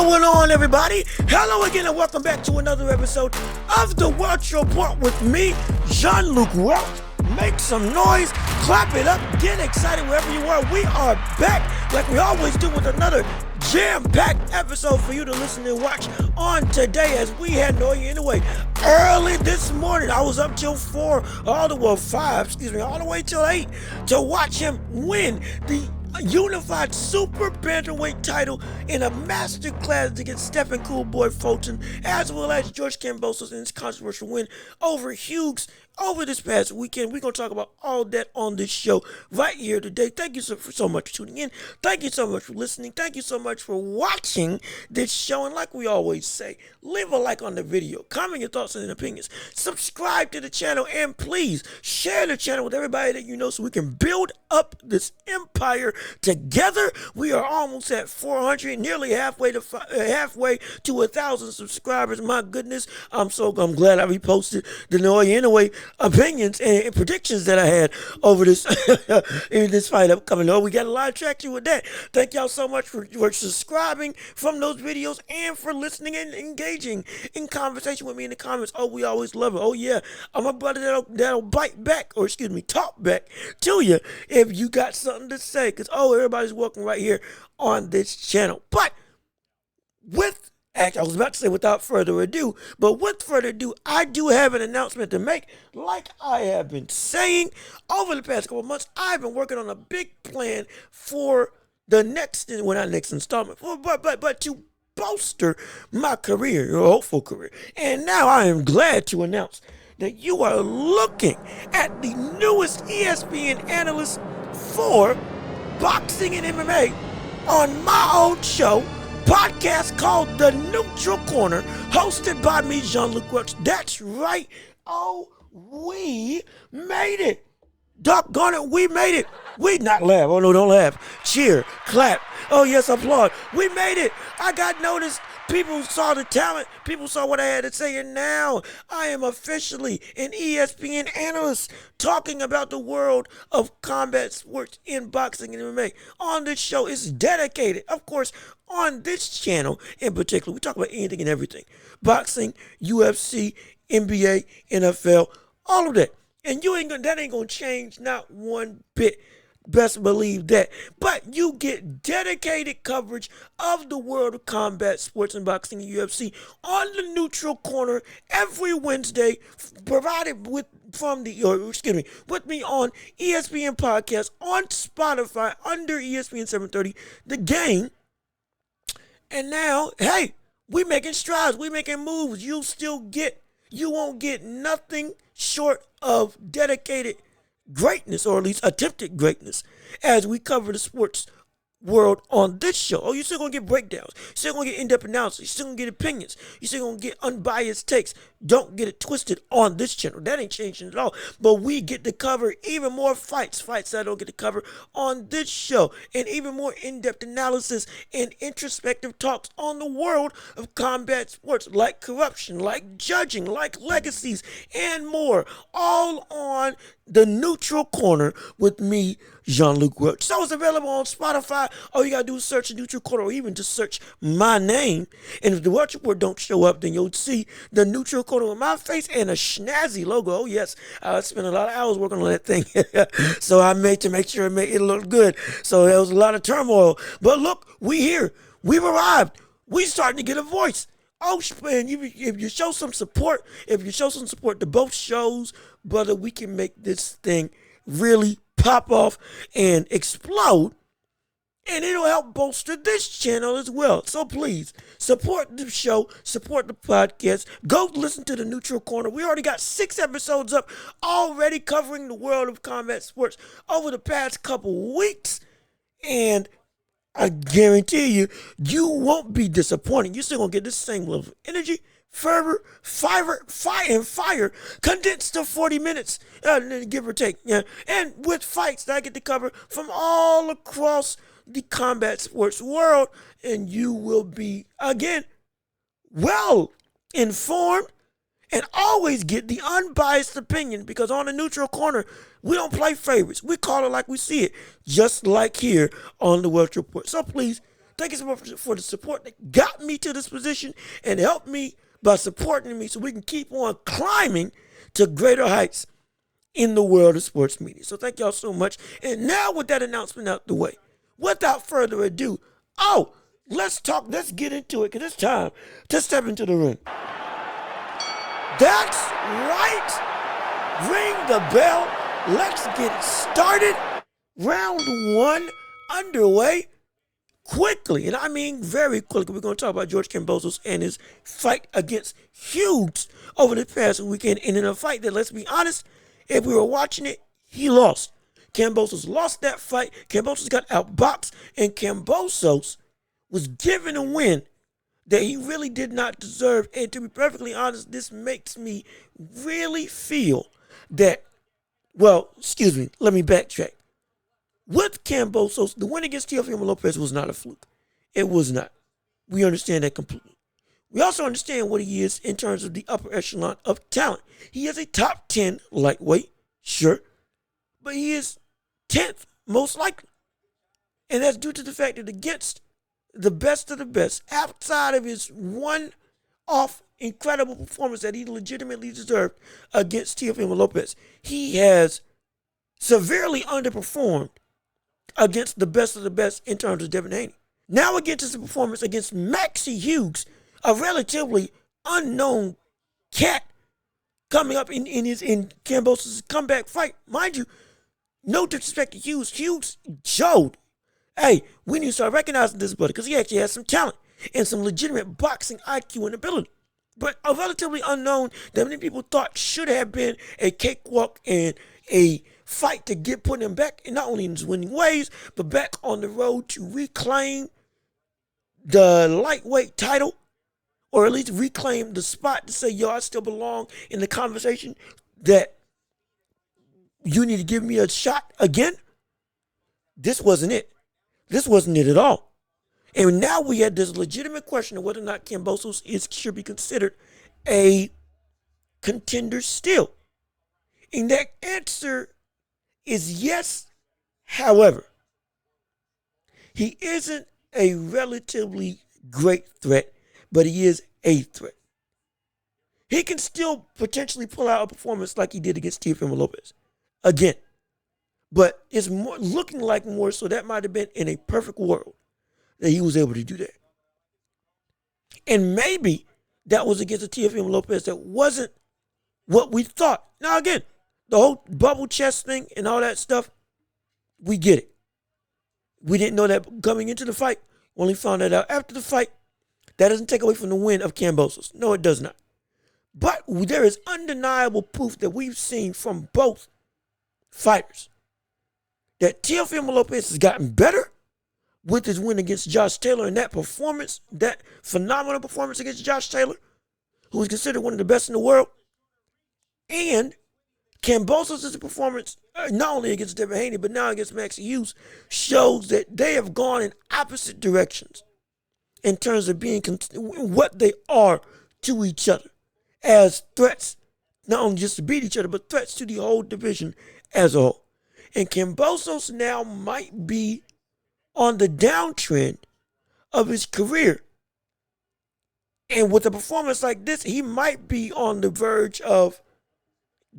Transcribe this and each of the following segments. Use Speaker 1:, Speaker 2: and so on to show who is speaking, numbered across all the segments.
Speaker 1: going on, everybody? Hello again and welcome back to another episode of the Welch Report with me, Jean-Luc Welch. Make some noise, clap it up, get excited wherever you are. We are back like we always do with another jam-packed episode for you to listen and watch on today as we had Inoue early this morning. I was up till 5, all the way till 8 to watch him win the unified super bantamweight title in a masterclass against Stephen Cool Boy Fulton, as well as George Kambosos in his controversial win over Hughes over this past weekend. We're going to talk about all that on this show right here today. Thank you so much for tuning in. Thank you so much for listening. Thank you so much for watching this show. And like we always say, leave a like on the video, comment your thoughts and opinions, subscribe to the channel, and please share the channel with everybody that you know so we can build up this empire together. We are almost at 400, nearly halfway to 1,000 subscribers. My goodness, I'm glad I reposted the Inoue opinions and predictions that I had over this in this fight upcoming. We got a lot of traction with that. Thank y'all so much for subscribing from those videos and for listening and engaging in conversation with me in the comments. We always love it. Yeah, I'm a brother that'll bite back, or excuse me, talk back to you if you got something to say, because everybody's welcome right here on this channel. But I was about to say without further ado, but with further ado, I do have an announcement to make. Like I have been saying over the past couple of months, I've been working on a big plan for the next installment, but to bolster my career, your hopeful career. And now I am glad to announce that you are looking at the newest ESPN analyst for boxing and MMA on my own show, podcast called The Neutral Corner, hosted by me, Jean-Luc Welch. That's right. We made it. Doggone it, we made it. We not laugh. No, don't laugh. Cheer, clap. Yes, applaud. We made it. I got noticed. People saw the talent. People saw what I had to say. And now I am officially an ESPN analyst talking about the world of combat sports in boxing and MMA. On this show, it's dedicated, of course, on this channel in particular. We talk about anything and everything. Boxing, UFC, NBA, NFL, all of that. And that ain't gonna change not one bit. Best believe that. But you get dedicated coverage of the world of combat sports and boxing and UFC on the Neutral Corner every Wednesday, provided with me on ESPN Podcast, on Spotify, under ESPN 730, The Game. And now, hey, we making strides, we making moves. You won't get nothing short of dedicated greatness, or at least attempted greatness, as we cover the sports world on this show. You're still gonna get breakdowns, you're still gonna get in-depth analysis, you're still gonna get opinions, you're still gonna get unbiased takes. Don't get it twisted on this channel. That ain't changing at all. But we get to cover even more fights that I don't get to cover on this show, and even more in-depth analysis and introspective talks on the world of combat sports, like corruption, like judging, like legacies, and more, all on the Neutral Corner with me, Jean-Luc Welch. So it's available on Spotify. All you gotta do is search the Neutral Corner, or even just search my name. And if the Welch Report don't show up, then you'll see the Neutral Corner with my face and a snazzy logo. Yes, I spent a lot of hours working on that thing. So I made to make sure it looked good. So there was a lot of turmoil. But look, we here. We've arrived. We starting to get a voice. And if you show some support, to both shows, brother, we can make this thing really pop off and explode. And it'll help bolster this channel as well. So please, support the show, support the podcast. Go listen to the Neutral Corner. We already got 6 episodes up already covering the world of combat sports over the past couple weeks. And I guarantee you won't be disappointed. You're still going to get the same level of energy, fervor, fire, condensed to 40 minutes, give or take. Yeah. And with fights that I get to cover from all across the combat sports world, and you will be, again, well informed and always get the unbiased opinion, because on the Neutral Corner, we don't play favorites. We call it like we see it, just like here on the Welch Report. So please, Thank you so much for the support that got me to this position and helped me by supporting me so we can keep on climbing to greater heights in the world of sports media. So thank y'all so much. And now with that announcement out the way, without further ado, let's get into it because it's time to step into the ring. That's right. Ring the bell. Let's get started. Round 1 underway quickly, and I mean very quickly. We're going to talk about George Kambosos and his fight against Hughes over the past weekend. And in a fight that, let's be honest, if we were watching it, he lost. Kambosos lost that fight. Kambosos got outboxed, and Kambosos was given a win that he really did not deserve. And to be perfectly honest, this makes me really feel that, let me backtrack. With Kambosos, the win against Teofimo Lopez was not a fluke. It was not. We understand that completely. We also understand what he is in terms of the upper echelon of talent. He is a top 10 lightweight, sure, but he is 10th most likely. And that's due to the fact that against the best of the best, outside of his one-off incredible performance that he legitimately deserved against Teofimo Lopez, he has severely underperformed against the best of the best in terms of Devin Haney. Now against his performance against Maxie Hughes, a relatively unknown cat coming up in Kambosos' comeback fight. Mind you, no disrespect to Hughes. Hughes showed, hey, we need to start recognizing this brother because he actually has some talent and some legitimate boxing IQ and ability. But a relatively unknown that many people thought should have been a cakewalk and a fight to get put him back, and not only in his winning ways, but back on the road to reclaim the lightweight title, or at least reclaim the spot to say, yo, I still belong in the conversation that you need to give me a shot again. This wasn't it. This wasn't it at all. And now we had this legitimate question of whether or not Kambosos should be considered a contender still. And that answer is yes. However, he isn't a relatively great threat, but he is a threat. He can still potentially pull out a performance like he did against Teofimo Lopez. Again. But it's looking like more so that might have been in a perfect world that he was able to do that. And maybe that was against a Teofimo Lopez that wasn't what we thought. Now again, the whole bubble chest thing and all that stuff, we get it. We didn't know that coming into the fight. Only found that out after the fight. That doesn't take away from the win of Kambosos. No, it does not. But there is undeniable proof that we've seen from both fighters that Teofimo Lopez has gotten better with his win against Josh Taylor, and that performance, that phenomenal performance against Josh Taylor, who is considered one of the best in the world. And Kambosos' performance, not only against Devin Haney, but now against Maxie Hughes, shows that they have gone in opposite directions in terms of being what they are to each other as threats, not only just to beat each other, but threats to the whole division as a whole. And Kambosos now might be on the downtrend of his career. And with a performance like this, he might be on the verge of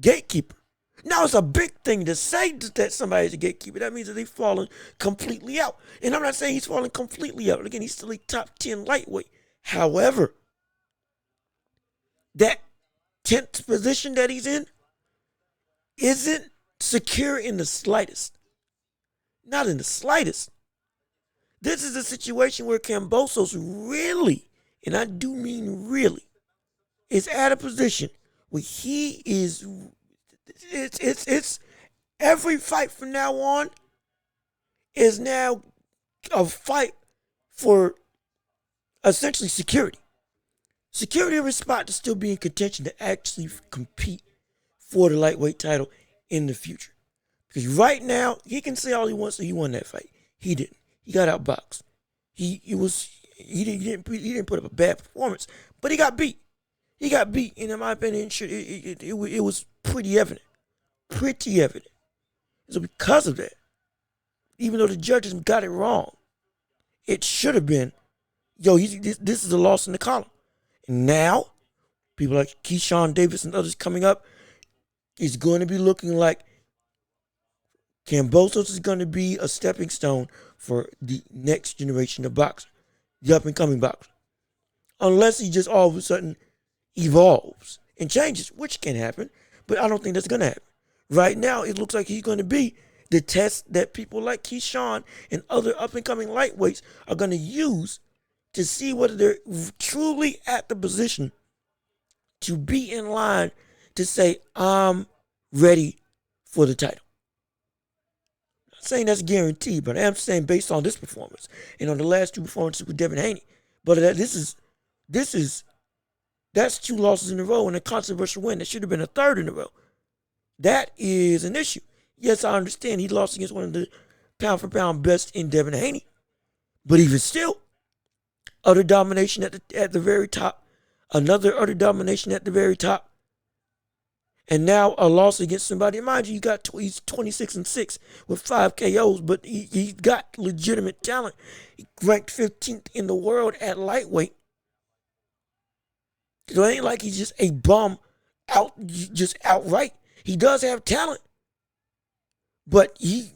Speaker 1: gatekeeper. Now, it's a big thing to say that somebody's a gatekeeper. That means that they've fallen completely out. And I'm not saying he's fallen completely out. Again, he's still a top 10 lightweight. However, that 10th position that he's in isn't secure in the slightest. Not in the slightest. This is a situation where Kambosos really, and I do mean really, is at a position where he is, it's every fight from now on is now a fight for essentially security. Security of his spot to still be in contention to actually compete for the lightweight title in the future. Because right now, he can say all he wants that he won that fight. He didn't. He got outboxed. He didn't put up a bad performance, but he got beat. He got beat, and in my opinion, it was pretty evident. Pretty evident. So because of that, even though the judges got it wrong, It should have been, yo, this is a loss in the column. And now, people like Keyshawn Davis and others coming up, it's going to be looking like Kambosos is going to be a stepping stone for the next generation of boxers, the up and coming boxer. Unless he just all of a sudden evolves and changes, which can happen, but I don't think that's going to happen. Right now, it looks like he's going to be the test that people like Keyshawn and other up and coming lightweights are going to use to see whether they're truly at the position to be in line to say, I'm ready for the title. I'm not saying that's guaranteed, but I am saying based on this performance and on the last two performances with Devin Haney. But that's 2 losses in a row and a controversial win. That should have been a 3rd in a row. That is an issue. Yes, I understand he lost against one of the pound for pound best in Devin Haney. But even still, utter domination at the very top. Another utter domination at the very top. And now a loss against somebody. Mind you, he's 26-6 with 5 KOs, but he's got legitimate talent. He ranked 15th in the world at lightweight. So it ain't like he's just a bum just outright. He does have talent. But he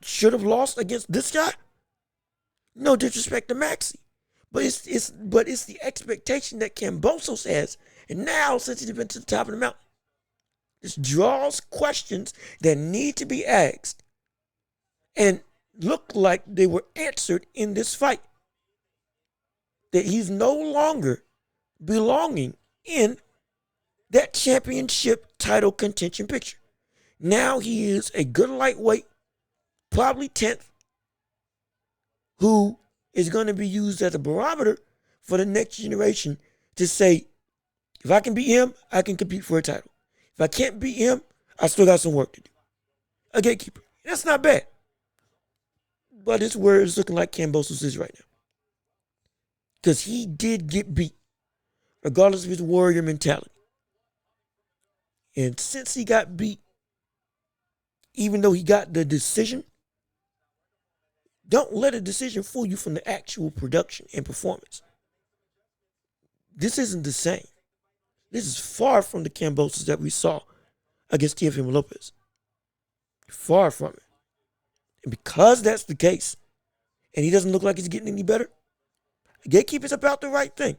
Speaker 1: should have lost against this guy. No disrespect to Maxie. But it's the expectation that Kambosos has. And now, since he's been to the top of the mountain, this draws questions that need to be asked and look like they were answered in this fight. That he's no longer belonging in that championship title contention picture. Now he is a good lightweight, probably 10th, who is going to be used as a barometer for the next generation to say, if I can beat him, I can compete for a title. If I can't beat him, I still got some work to do. A gatekeeper. That's not bad. But it's where it's looking like Kambosos is right now. Because he did get beat, regardless of his warrior mentality. And since he got beat, even though he got the decision, don't let a decision fool you from the actual production and performance. This isn't the same. This is far from the Kambosos that we saw against Teofimo Lopez. Far from it. And because that's the case, and he doesn't look like he's getting any better, the gatekeeper's about the right thing.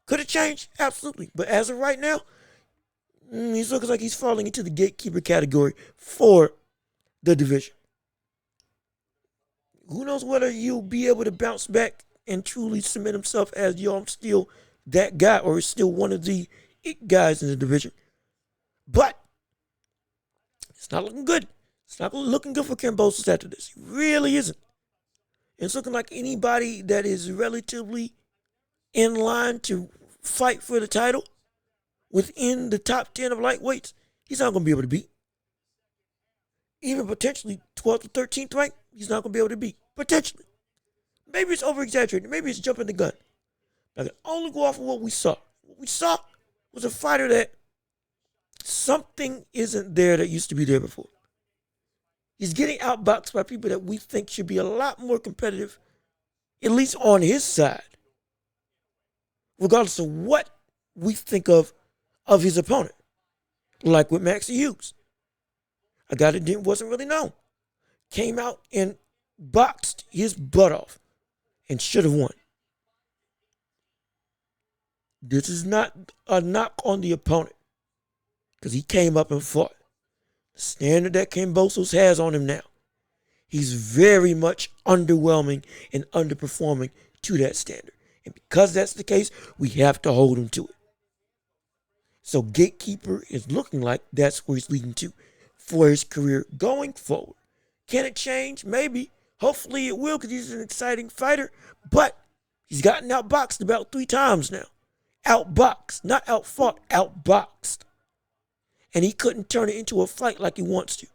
Speaker 1: Could it change? Absolutely. But as of right now, he looks like he's falling into the gatekeeper category for the division. Who knows whether he'll be able to bounce back and truly cement himself as, yo, I'm still that guy, or is still one of the it guys in the division. But it's not looking good. It's not looking good for Kambosos after this. It really isn't. It's looking like anybody that is relatively in line to fight for the title within the top 10 of lightweights, he's not going to be able to beat. Even potentially 12th or 13th rank, he's not going to be able to beat. Potentially. Maybe it's over-exaggerated. Maybe it's jumping the gun. I can only go off of what we saw. What we saw was a fighter that something isn't there that used to be there before. He's getting outboxed by people that we think should be a lot more competitive, at least on his side, regardless of what we think of his opponent. Like with Maxie Hughes, a guy that wasn't really known, came out and boxed his butt off and should have won. This is not a knock on the opponent, because he came up and fought. The standard that Kambosos has on him now, he's very much underwhelming and underperforming to that standard. And because that's the case, we have to hold him to it. So gatekeeper is looking like that's where he's leading to for his career going forward. Can it change? Maybe. Hopefully it will, because he's an exciting fighter. But he's gotten outboxed about 3 times now. Outboxed, not outfought, outboxed. And he couldn't turn it into a fight like he wants to.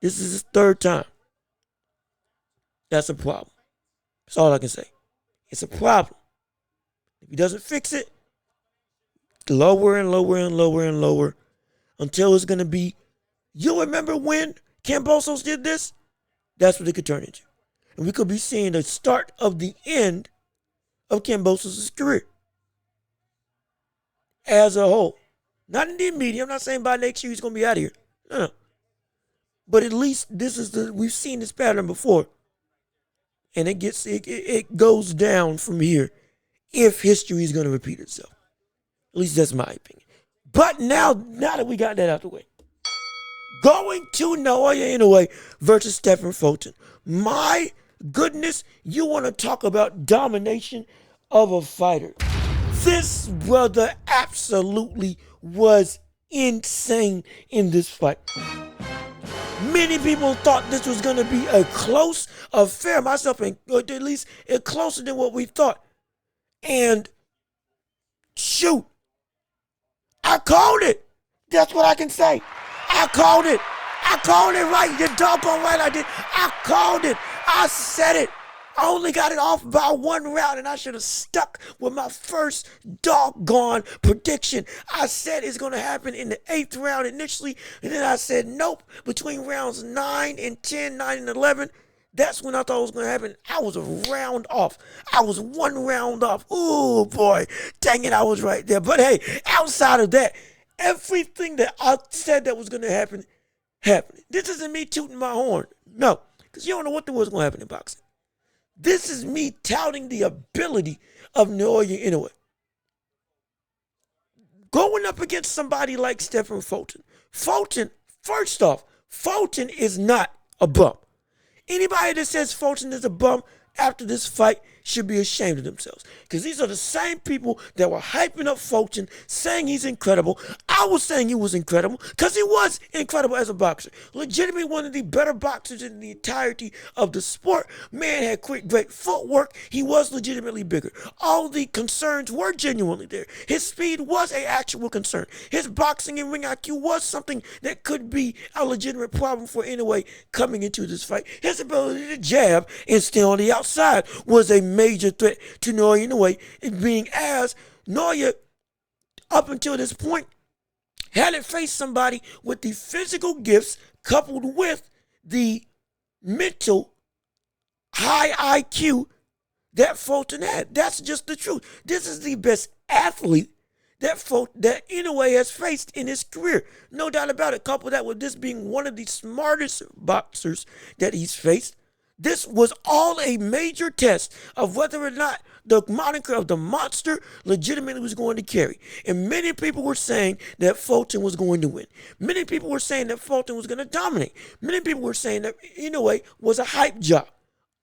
Speaker 1: This is his 3rd time. That's a problem. That's all I can say. It's a problem. If he doesn't fix it, lower and lower and lower and lower until it's going to be, you remember when Kambosos did this? That's what it could turn into. And we could be seeing the start of the end of Kambosos' career as a whole. Not in the immediate. I'm not saying by next year he's going to be out of here. No. But at least we've seen this pattern before. And it goes down from here if history is going to repeat itself. At least that's my opinion. But now that we got that out of the way, going to Naoya Inoue versus Stephen Fulton. My goodness, you want to talk about domination of a fighter. This brother absolutely was insane in this fight. Many people thought this was going to be a close affair, myself, or at least closer than what we thought. And shoot, I called it. That's what I can say. I called it. I called it right. You're doggone right I did. I called it. I said it. I only got it off by one round, and I should have stuck with my first doggone prediction. I said it's going to happen in the 8th round initially, and then I said nope. Between rounds 9 and 10, 9 and 11, that's when I thought it was going to happen. I was a round off. I was one round off. Ooh, boy. Dang it, I was right there. But hey, outside of that, everything that I said that was going to happen, happened. This isn't me tooting my horn. No, because you don't know what was going to happen in boxing. This is me touting the ability of Naoya Inoue. Going up against somebody like Stephen Fulton. Fulton, first off, Fulton is not a bum. Anybody that says Fulton is a bum after this fight should be ashamed of themselves. Because these are the same people that were hyping up Fulton, saying he's incredible. I was saying he was incredible because he was incredible as a boxer. Legitimately one of the better boxers in the entirety of the sport. Man had great footwork. He was legitimately bigger. All the concerns were genuinely there. His speed was an actual concern. His boxing and ring IQ was something that could be a legitimate problem for Inoue coming into this fight. His ability to jab and stay on the outside was a major threat to Naoya Inoue, being as Naoya, up until this point, hadn't faced somebody with the physical gifts coupled with the mental high IQ that Fulton had. That's just the truth. This is the best athlete that Inoue has faced in his career. No doubt about it. Couple that with this being one of the smartest boxers that he's faced. This was all a major test of whether or not the moniker of the monster legitimately was going to carry. And many people were saying that Fulton was going to win. Many people were saying that Fulton was going to dominate. Many people were saying that Inoue was a hype job.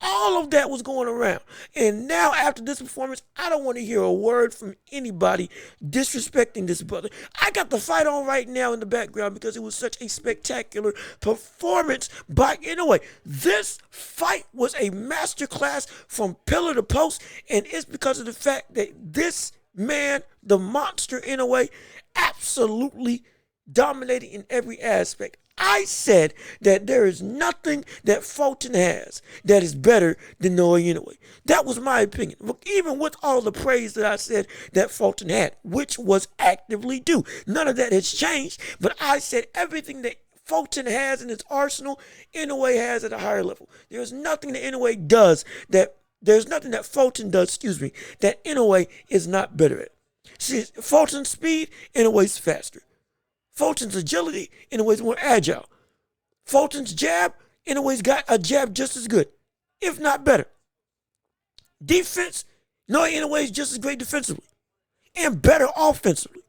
Speaker 1: All of that was going around. And now after this performance, I don't want to hear a word from anybody disrespecting this brother. I got the fight on right now in the background because it was such a spectacular performance by Inoue. This fight was a masterclass from pillar to post, and it's because of the fact that this man, the monster Inoue, absolutely dominated in every aspect. I said that there is nothing that Fulton has that is better than Naoya Inoue. That was my opinion. Even with all the praise that I said that Fulton had, which was actively due. None of that has changed, but I said everything that Fulton has in his arsenal, Inoue has at a higher level. There's nothing that Inoue does there's nothing that Fulton does, that Inoue is not better at. See, Fulton's speed, Inoue's faster. Fulton's agility, Inoue's more agile. Fulton's jab, Inoue's got a jab just as good, if not better. Defense, Naoya Inoue is just as great defensively and better offensively.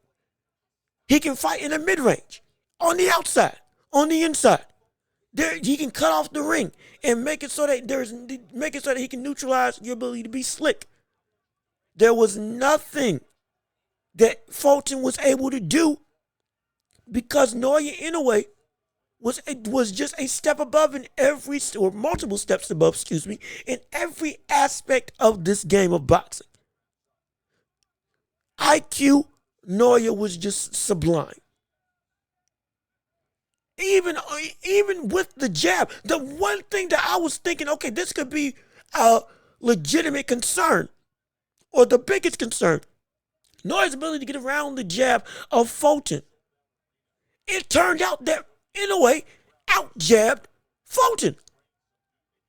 Speaker 1: He can fight in the mid-range, on the outside, on the inside. He can cut off the ring and make it so that he can neutralize your ability to be slick. There was nothing that Fulton was able to do because Naoya Inoue was just a step above or multiple steps above, in every aspect of this game of boxing. IQ, Naoya was just sublime. Even with the jab, the one thing that I was thinking, okay, this could be a legitimate concern, or the biggest concern, Naoya's ability to get around the jab of Fulton. It turned out that Inoue out-jabbed Fulton.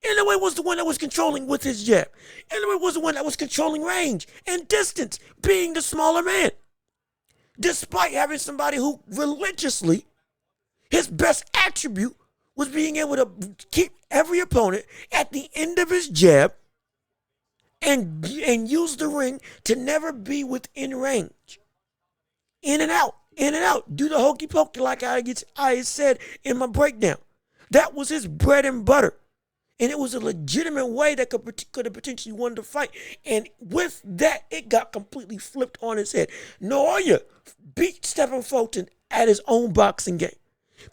Speaker 1: Inoue was the one that was controlling with his jab. Inoue was the one that was controlling range and distance, being the smaller man. Despite having somebody who religiously, his best attribute was being able to keep every opponent at the end of his jab and use the ring to never be within range. In and out, in and out. Do the hokey pokey like I said in my breakdown. That was his bread and butter. And it was a legitimate way that could have potentially won the fight. And with that, it got completely flipped on its head. Naoya beat Stephen Fulton at his own boxing game.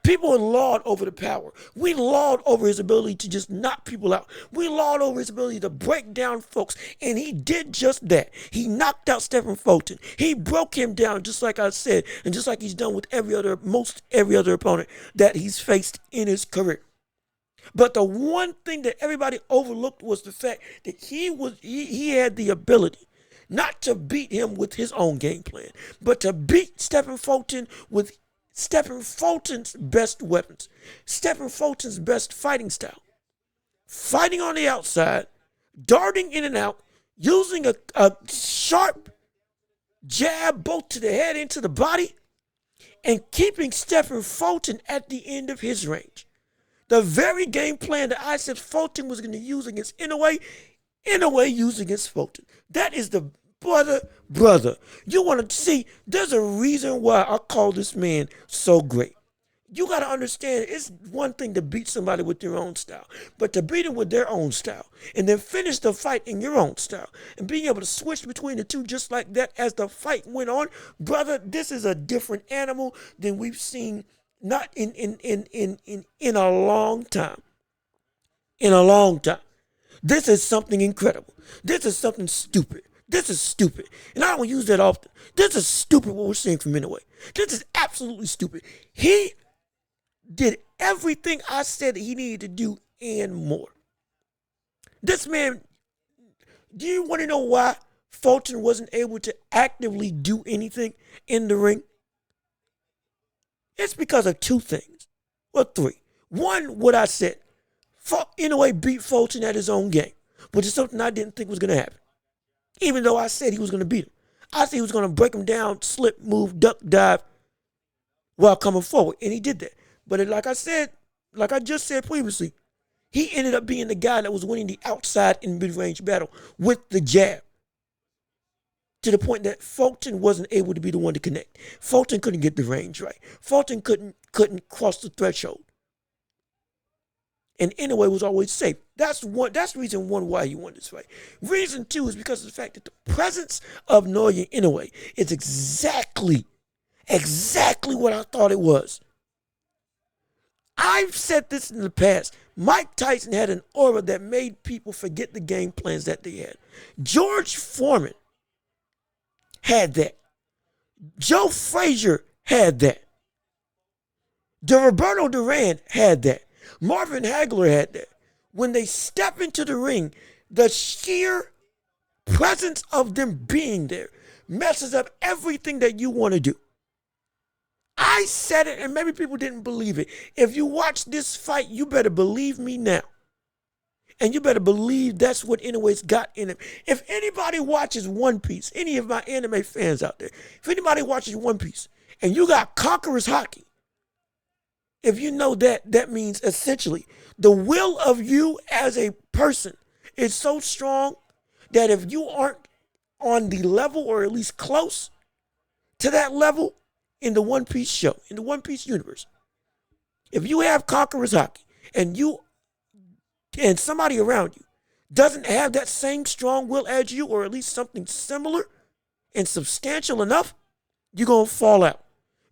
Speaker 1: People laud over the power. We laud over his ability to just knock people out. We laud over his ability to break down folks. And he did just that. He knocked out Stephen Fulton. He broke him down, just like I said, and just like he's done with most every other opponent that he's faced in his career. But the one thing that everybody overlooked was the fact that he had the ability not to beat him with his own game plan, but to beat Stephen Fulton with Stephen Fulton's best weapons, Stephen Fulton's best fighting style. Fighting on the outside, darting in and out, using a sharp jab both to the head and to the body, and keeping Stephen Fulton at the end of his range. The very game plan that I said Fulton was going to use against Inoue used against Fulton. That is the brother. You want to see, there's a reason why I call this man so great. You got to understand, it's one thing to beat somebody with your own style, but to beat them with their own style and then finish the fight in your own style and being able to switch between the two just like that as the fight went on, brother, this is a different animal than we've seen not in a long time. In a long time. This is something incredible. This is something stupid. This is stupid. And I don't use that often. This is stupid what we're seeing from Inoue. This is absolutely stupid. He did everything I said that he needed to do and more. This man, do you want to know why Fulton wasn't able to actively do anything in the ring? It's because of two things. Well, three. One, what I said. Inoue beat Fulton at his own game, which is something I didn't think was going to happen. Even though I said he was going to beat him. I said he was going to break him down, slip, move, duck, dive while coming forward. And he did that. But like I just said previously, he ended up being the guy that was winning the outside and mid-range battle with the jab. To the point that Fulton wasn't able to be the one to connect. Fulton couldn't get the range right. Fulton couldn't cross the threshold. And Inoue was always safe. That's reason one why he won this fight. Reason two is because of the fact that the presence of Naoya Inoue is exactly what I thought it was. I've said this in the past. Mike Tyson had an aura that made people forget the game plans that they had. George Foreman had that. Joe Frazier had that. Roberto Duran had that. Marvin Hagler had that. When they step into the ring, the sheer presence of them being there messes up everything that you want to do. I said it, and maybe people didn't believe it. If you watch this fight, you better believe me now. And you better believe that's what Inoue's got in him. If anybody watches One Piece, any of my anime fans out there, if anybody watches One Piece, and you got Conqueror's Haki, if you know that, that means essentially the will of you as a person is so strong that if you aren't on the level or at least close to that level in the One Piece show, in the One Piece universe, if you have Conqueror's Haki and somebody around you doesn't have that same strong will as you, or at least something similar and substantial enough, you're going to fall out.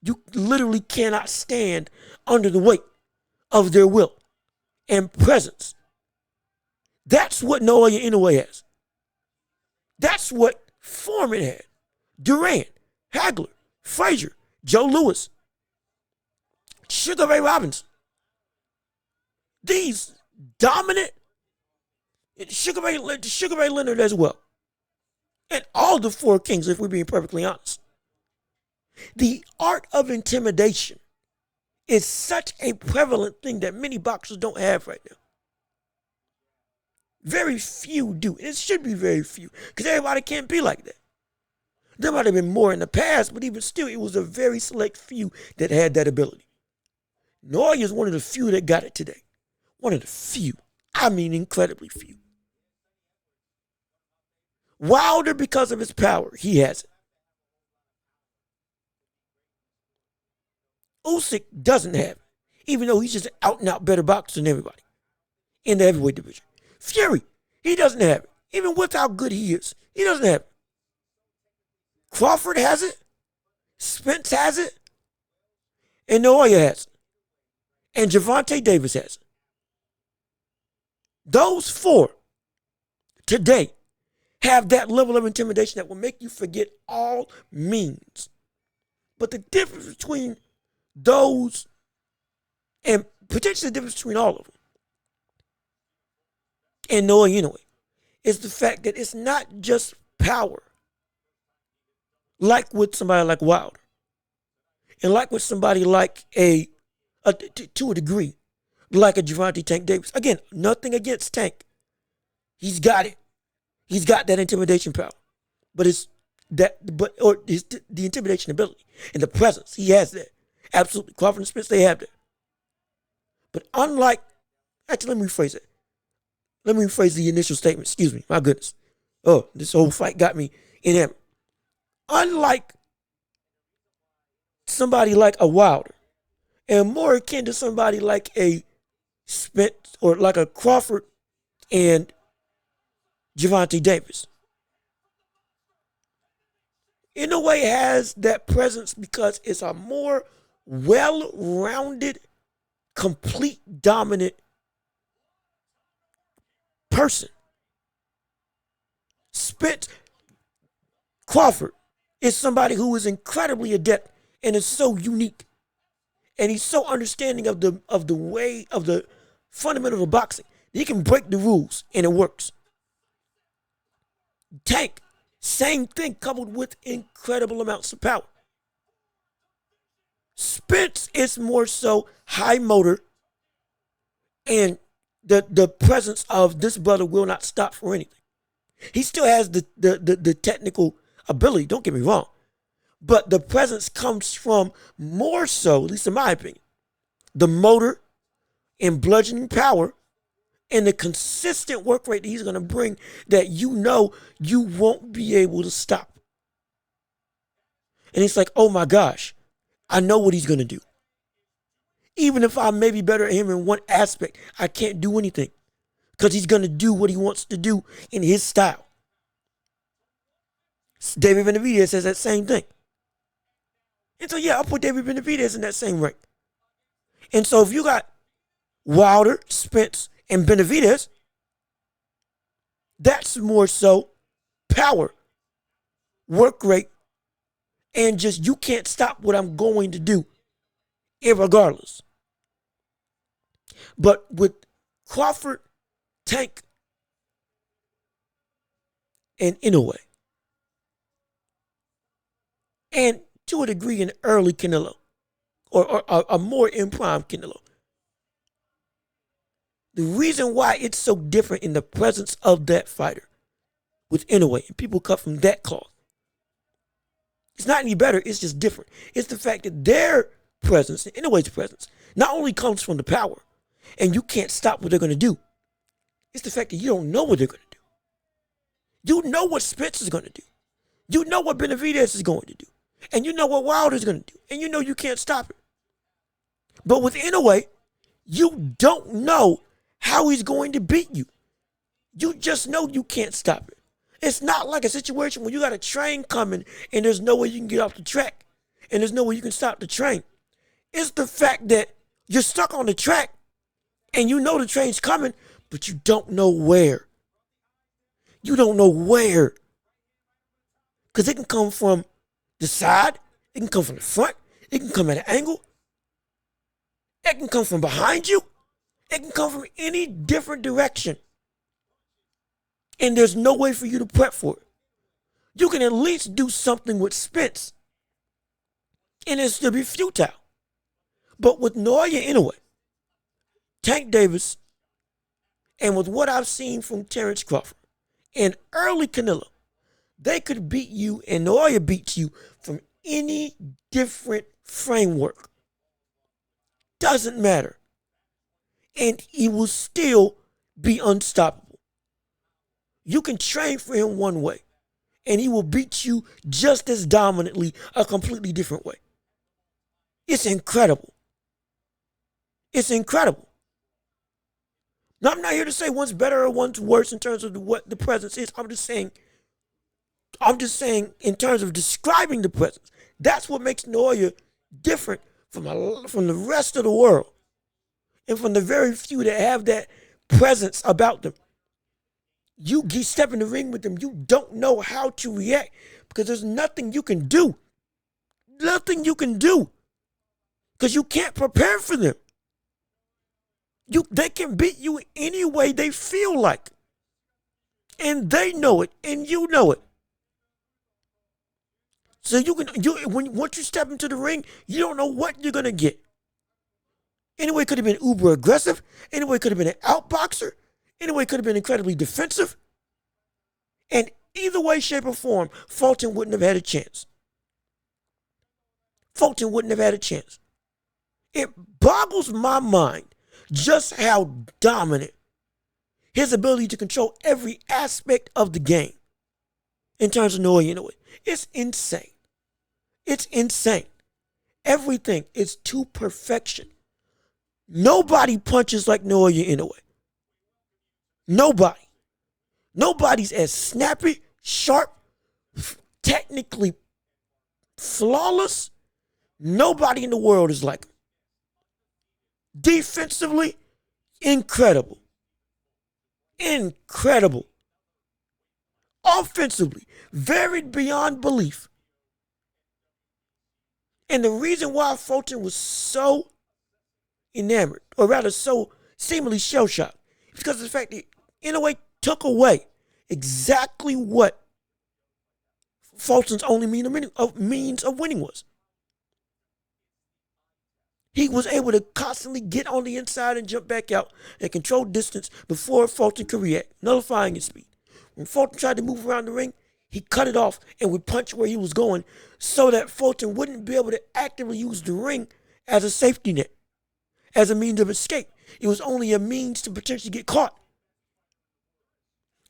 Speaker 1: You literally cannot stand under the weight of their will and presence. That's what Naoya Inoue has. That's what Foreman had. Duran, Hagler, Frazier, Joe Louis, Sugar Ray Robinson. These dominant, Sugar Ray Leonard as well. And all the four kings, if we're being perfectly honest. The art of intimidation is such a prevalent thing that many boxers don't have right now. Very few do. And it should be very few, because everybody can't be like that. There might have been more in the past, but even still, it was a very select few that had that ability. Inoue is one of the few that got it today. One of the few. I mean, incredibly few. Wilder, because of his power, he has it. Usyk doesn't have it, even though he's just an out and out better boxer than everybody in the heavyweight division. Fury, he doesn't have it, even with how good he is. He doesn't have it. Crawford has it. Spence has it. And Inoue has it. And Gervonta Davis has it. Those four today have that level of intimidation that will make you forget all means. But the difference between those, and potentially the difference between all of them, and Inoue, is the fact that it's not just power. Like with somebody like Wilder, and like with somebody like to a degree, like a Gervonta Tank Davis. Again, nothing against Tank. He's got it. He's got that intimidation power. But it's that, or it's the intimidation ability and the presence. He has that. Absolutely. Crawford and Spence, they have that. But unlike, actually, let me rephrase it. Let me rephrase the initial statement. Excuse me. My goodness. Oh, this whole fight got me in him. Unlike somebody like a Wilder, and more akin to somebody like a Spence or like a Crawford and Gervonta Davis, Inoue has that presence because it's a more well-rounded, complete, dominant person. Spence, Crawford is somebody who is incredibly adept and is so unique, and he's so understanding of the way of the fundamental of boxing. He can break the rules and it works. Tank, same thing, coupled with incredible amounts of power. Spence is more so high motor and the presence of this brother will not stop for anything. He still has the technical ability, don't get me wrong. But the presence comes from more so, at least in my opinion, the motor and bludgeoning power and the consistent work rate that he's going to bring that you know you won't be able to stop. And it's like, oh my gosh, I know what he's going to do. Even if I may be better at him in one aspect, I can't do anything because he's going to do what he wants to do in his style. David Benavidez says that same thing. And so, yeah, I'll put David Benavidez in that same rank. And so if you got Wilder, Spence, and Benavidez, that's more so power, work rate, and just you can't stop what I'm going to do, irregardless. But with Crawford, Tank, and Inoue, and to a degree an early Canelo, or a more in prime Canelo, the reason why it's so different in the presence of that fighter with Inoue, and people cut from that cloth, it's not any better, it's just different. It's the fact that their presence, Inoue's presence, not only comes from the power, and you can't stop what they're going to do, it's the fact that you don't know what they're going to do. You know what Spence is going to do. You know what Benavidez is going to do. And you know what Wilder is going to do. And you know you can't stop it. But with Inoue, you don't know how he's going to beat you. You just know you can't stop it. It's not like a situation where you got a train coming and there's no way you can get off the track and there's no way you can stop the train. It's the fact that you're stuck on the track and you know the train's coming, but you don't know where. You don't know where. Because it can come from the side, it can come from the front, it can come at an angle, it can come from behind you, it can come from any different direction. And there's no way for you to prep for it. You can at least do something with Spence, and it'll still be futile. But with Inoue, Tank Davis, And with what I've seen from Terrence Crawford and early Canelo, they could beat you, and Inoue beats you from any different framework. Doesn't matter. And he will still be unstoppable. You can train for him one way, and he will beat you just as dominantly a completely different way. It's incredible. It's incredible. Now, I'm not here to say one's better or one's worse in terms of what the presence is. I'm just saying in terms of describing the presence. That's what makes Inoue different from the rest of the world and from the very few that have that presence about them. You step in the ring with them, you don't know how to react because there's nothing you can do. Nothing you can do because you can't prepare for them. They can beat you any way they feel like. And they know it, and you know it. So once you step into the ring, you don't know what you're gonna get. Inoue could have been uber aggressive. Inoue could have been an outboxer. Inoue could have been incredibly defensive. And either way, shape, or form, Fulton wouldn't have had a chance. Fulton wouldn't have had a chance. It boggles my mind just how dominant his ability to control every aspect of the game in terms of Inoue. It's insane. It's insane. Everything is to perfection. Nobody punches like Inoue. Nobody. Nobody's as snappy, sharp, technically flawless. Nobody in the world is like him. Defensively, incredible. Incredible. Offensively, varied beyond belief. And the reason why Fulton was so enamored, or rather so seemingly shell-shocked, is because of the fact that Inoue took away exactly what Fulton's only means of winning was. He was able to constantly get on the inside and jump back out and control distance before Fulton could react, nullifying his speed. When Fulton tried to move around the ring, he cut it off and would punch where he was going so that Fulton wouldn't be able to actively use the ring as a safety net, as a means of escape. It was only a means to potentially get caught.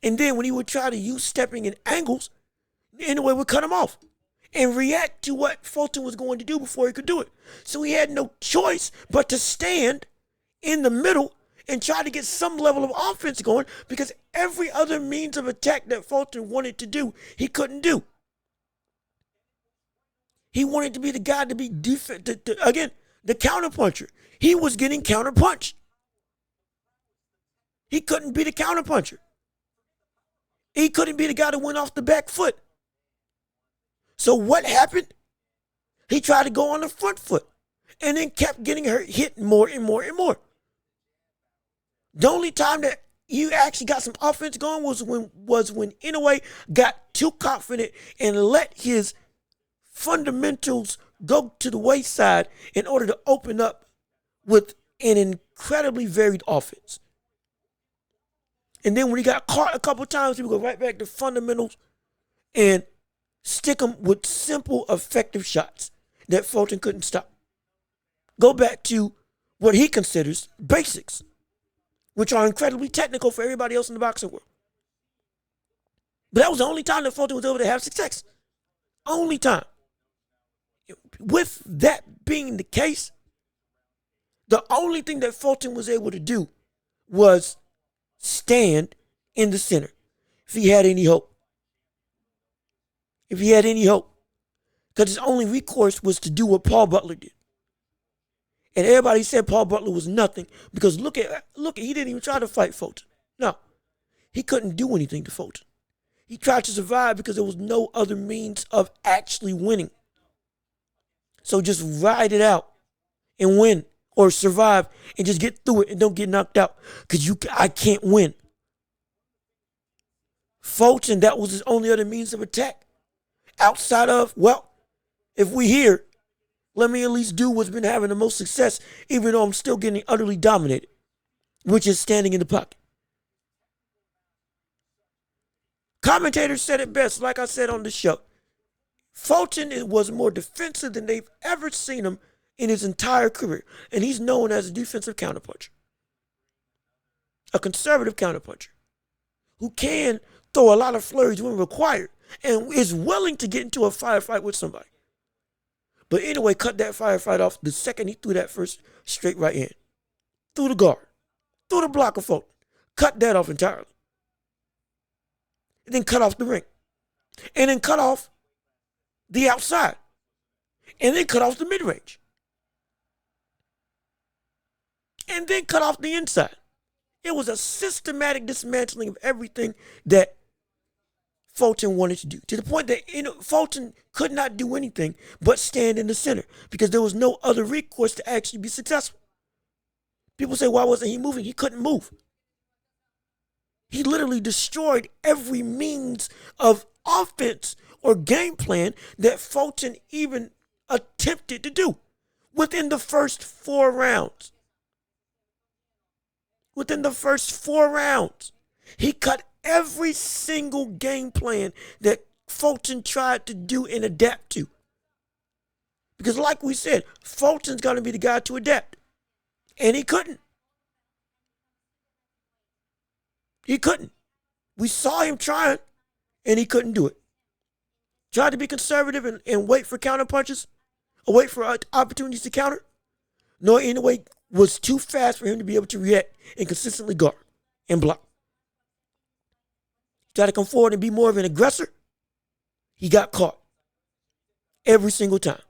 Speaker 1: And then when he would try to use stepping in angles, Inoue would cut him off and react to what Fulton was going to do before he could do it. So he had no choice but to stand in the middle and try to get some level of offense going because every other means of attack that Fulton wanted to do, he couldn't do. He wanted to be the guy to be again, the counterpuncher. He was getting counterpunched. He couldn't be the counterpuncher. He couldn't be the guy that went off the back foot. So what happened? He tried to go on the front foot and then kept getting hit more and more and more. The only time that you actually got some offense going was when Inoue got too confident and let his fundamentals go to the wayside in order to open up with an incredibly varied offense. And then when he got caught a couple times, he would go right back to fundamentals and stick him with simple, effective shots that Fulton couldn't stop. Go back to what he considers basics, which are incredibly technical for everybody else in the boxing world. But that was the only time that Fulton was able to have success. Only time. With that being the case, the only thing that Fulton was able to do was stand in the center if he had any hope. If he had any hope. Because his only recourse was to do what Paul Butler did. And everybody said Paul Butler was nothing because look at he didn't even try to fight Fulton. No. He couldn't do anything to Fulton. He tried to survive because there was no other means of actually winning. So just ride it out and win or survive and just get through it and don't get knocked out because I can't win. Fulton, that was his only other means of attack. Outside of, well, if we here, let me at least do what's been having the most success, even though I'm still getting utterly dominated, which is standing in the pocket. Commentators said it best, like I said on the show. Fulton was more defensive than they've ever seen him in his entire career. And he's known as a defensive counterpuncher, a conservative counterpuncher who can throw a lot of flurries when required and is willing to get into a firefight with somebody. But anyway, cut that firefight off the second he threw that first straight right hand. Through the guard, through the block of Fulton. Cut that off entirely. And then cut off the ring. And then cut off the outside. And then cut off the mid-range. And then cut off the inside. It was a systematic dismantling of everything that Fulton wanted to do, to the point that Fulton could not do anything but stand in the center because there was no other recourse to actually be successful. People say, why wasn't he moving? He couldn't move. He literally destroyed every means of offense or game plan that Fulton even attempted to do within the first 4 rounds. Within the first 4 rounds, he cut every single game plan that Fulton tried to do and adapt to. Because like we said, Fulton's going to be the guy to adapt. And he couldn't. He couldn't. We saw him trying, and he couldn't do it. Tried to be conservative and wait for counter punches, or wait for opportunities to counter. No, Inoue was too fast for him to be able to react and consistently guard and block. Tried to come forward and be more of an aggressor. He got caught every single time.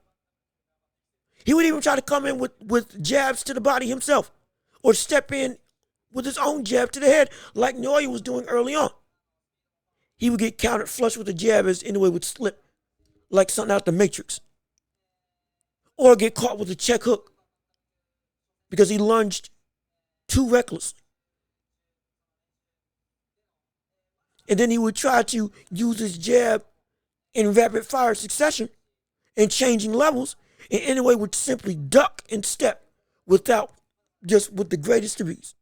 Speaker 1: He would even try to come in with jabs to the body himself or step in with his own jab to the head like Inoue was doing early on. He would get countered flush with a jab as Inoue would slip like something out the Matrix. Or get caught with a check hook because he lunged too recklessly. And then he would try to use his jab in rapid fire succession and changing levels, and Inoue would simply duck and step with the greatest of ease.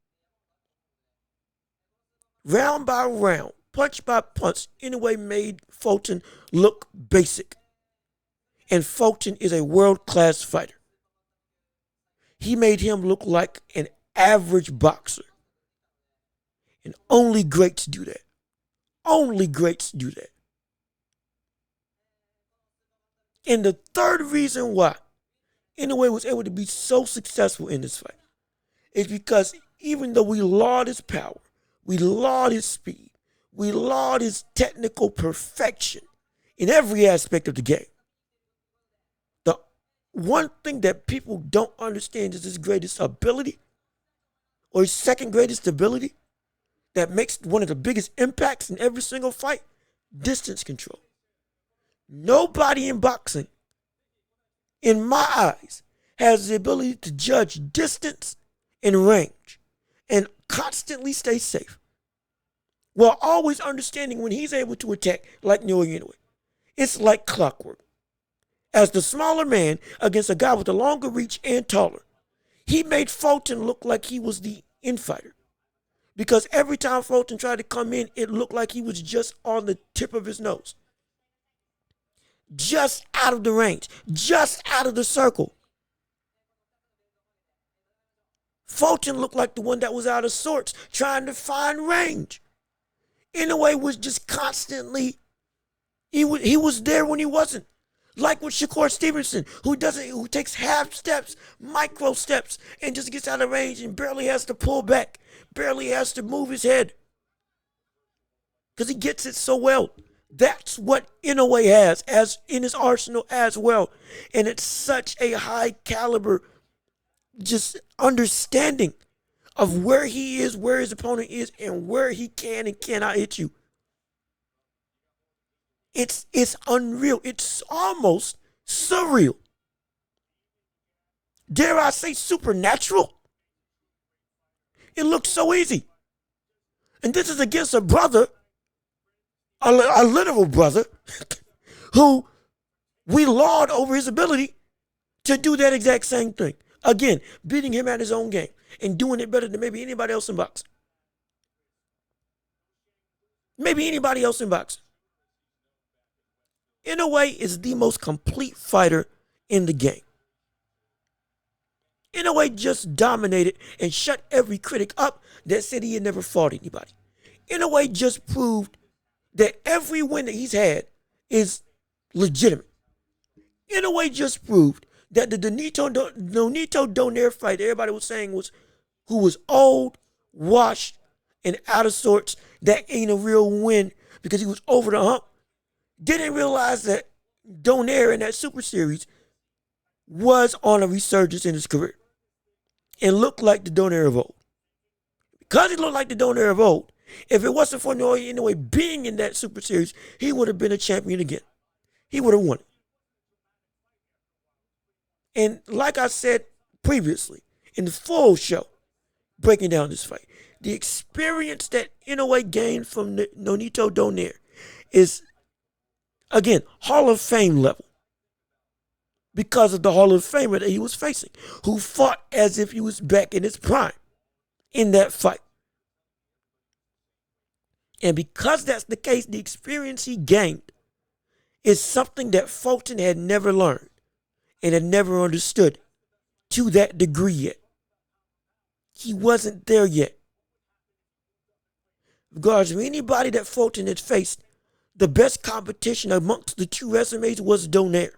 Speaker 1: Round by round, punch by punch, Inoue made Fulton look basic. And Fulton is a world-class fighter. He made him look like an average boxer. And only greats do that. Only greats do that. And the third reason why Inoue was able to be so successful in this fight is because even though we laud his power, we laud his speed, we laud his technical perfection in every aspect of the game, the one thing that people don't understand is his greatest ability or his second greatest ability that makes one of the biggest impacts in every single fight: distance control. Nobody in boxing, in my eyes, has the ability to judge distance and range and constantly stay safe while always understanding when he's able to attack like Inoue. It's like clockwork. As the smaller man against a guy with a longer reach and taller, he made Fulton look like he was the infighter. Because every time Fulton tried to come in, it looked like he was just on the tip of his nose. Just out of the range. Just out of the circle. Fulton looked like the one that was out of sorts, trying to find range. Inoue was just constantly, he was there when he wasn't. Like with Shakur Stevenson, who takes half steps, micro steps, and just gets out of range and barely has to pull back, barely has to move his head. Because he gets it so well. That's what Inoue has as in his arsenal as well. And it's such a high caliber just understanding of where he is, where his opponent is, and where he can and cannot hit you. It's unreal. It's almost surreal. Dare I say supernatural? It looks so easy. And this is against a brother, a literal brother, who we laud over his ability to do that exact same thing. Again, beating him at his own game and doing it better than maybe anybody else in boxing. maybe anybody else in boxing. Inoue is the most complete fighter in the game. Inoue just dominated and shut every critic up that said he had never fought anybody. Inoue just proved that every win that he's had is legitimate. Inoue just proved that the Nonito Donaire fight everybody was saying was who was old, washed, and out of sorts, that ain't a real win because he was over the hump. Didn't realize that Donaire in that Super Series was on a resurgence in his career and looked like the Donaire of old. Because he looked like the Donaire of old, if it wasn't for Inoue being in that Super Series, he would have been a champion again. He would have won it. And like I said previously, in the full show, breaking down this fight, the experience that Inoue gained from Nonito Donaire is, again, Hall of Fame level. Because of the Hall of Famer that he was facing, who fought as if he was back in his prime in that fight. And because that's the case, the experience he gained is something that Fulton had never learned and had never understood to that degree yet. He wasn't there yet. Regardless of anybody that Fulton had faced, the best competition amongst the two resumes was Donaire.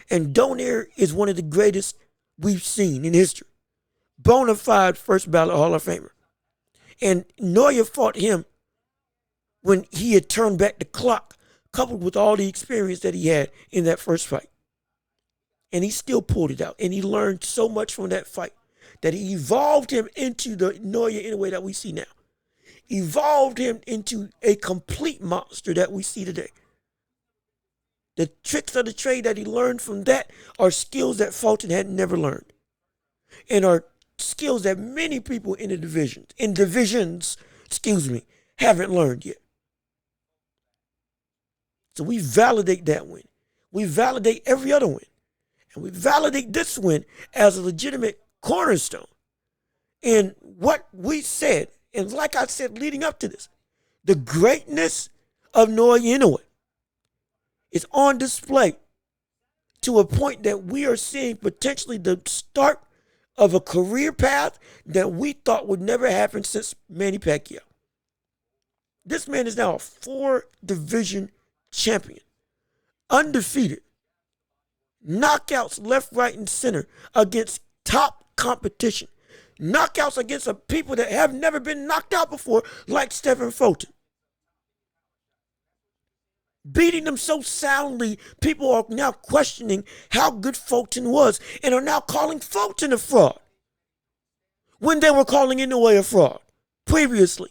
Speaker 1: And Donaire is one of the greatest we've seen in history. Bona fide first ballot Hall of Famer. And Inoue fought him when he had turned back the clock, coupled with all the experience that he had in that first fight. And he still pulled it out. And he learned so much from that fight that he evolved him into the Inoue that we see now. Evolved him into a complete monster that we see today. The tricks of the trade that he learned from that are skills that Fulton had never learned. And are skills that many people in divisions, haven't learned yet. So we validate that win. We validate every other win. And we validate this win as a legitimate cornerstone. And what we said, and like I said leading up to this, the greatness of Inoue is on display to a point that we are seeing potentially the start of a career path that we thought would never happen since Manny Pacquiao. This man is now a 4-division champion, undefeated, knockouts left, right, and center against top competition, knockouts against people that have never been knocked out before, like Stephen Fulton. Beating them so soundly, people are now questioning how good Fulton was and are now calling Fulton a fraud when they were calling Inoue a fraud previously.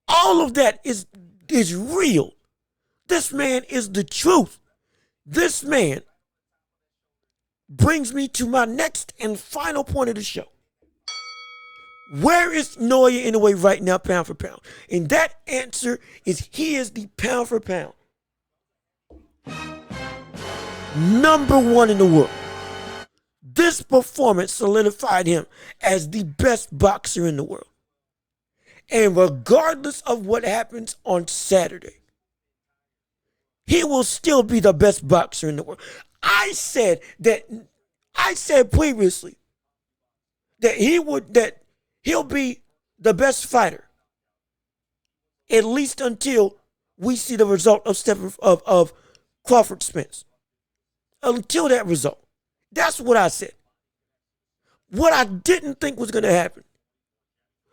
Speaker 1: All of that is real. This man is the truth. This man brings me to my next and final point of the show. Where is Inoue right now, pound for pound? And that answer is he is the pound for pound #1 in the world. This performance solidified him as the best boxer in the world. And regardless of what happens on Saturday, he will still be the best boxer in the world. I said previously that he'll be the best fighter, at least until we see the result of Crawford Spence. Until that result. That's what I said. What I didn't think was going to happen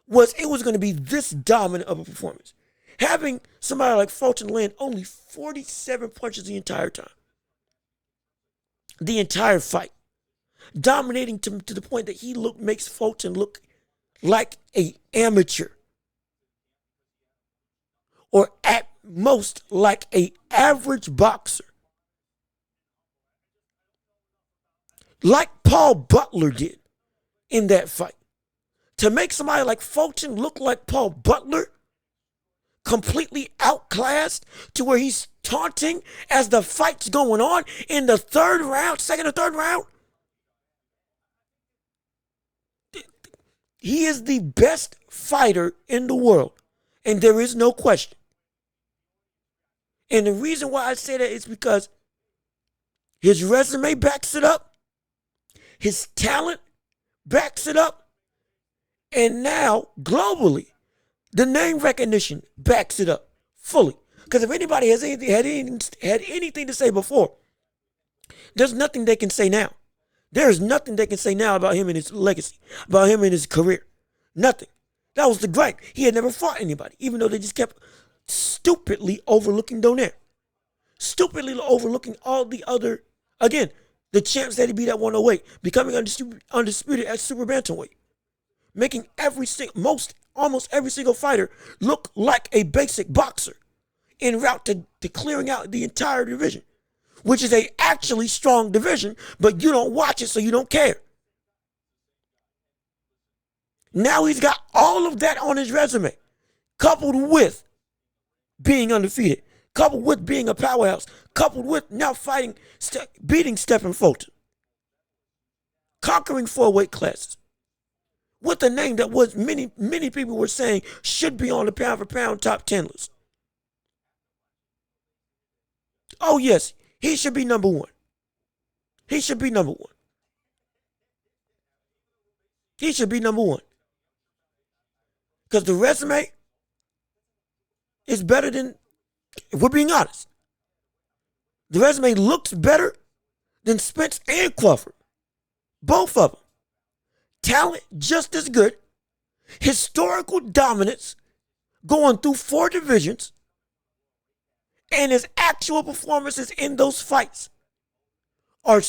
Speaker 1: was it was going to be this dominant of a performance. Having somebody like Fulton land only 47 punches the entire time. The entire fight. Dominating to the point that makes Fulton look like an amateur. Or at most like an average boxer. Like Paul Butler did in that fight. To make somebody like Fulton look like Paul Butler, completely outclassed to where he's taunting as the fight's going on in the second or third round. He is the best fighter in the world, and there is no question. And the reason why I say that is because his resume backs it up, his talent backs it up, and now globally, the name recognition backs it up fully. Because if anybody has had anything to say before, there's nothing they can say now. There is nothing they can say now about him and his legacy, about him and his career. Nothing. That was the gripe. He had never fought anybody, even though they just kept stupidly overlooking Donaire. Stupidly overlooking all the other, again, the champs that he beat at 108, becoming undisputed at super bantamweight, making almost every single fighter look like a basic boxer en route to clearing out the entire division, which is a actually strong division, but you don't watch it, so you don't care. Now he's got all of that on his resume, coupled with being undefeated, coupled with being a powerhouse, coupled with now beating Stephen Fulton, conquering 4 weight classes, with a name that was many people were saying should be on the pound for pound top 10 list. Oh yes, he should be number 1. He should be number 1. He should be number 1. Because the resume is better than, if we're being honest, the resume looks better than Spence and Crawford. Both of them. Talent just as good. Historical dominance going through 4 divisions. And his actual performances in those fights are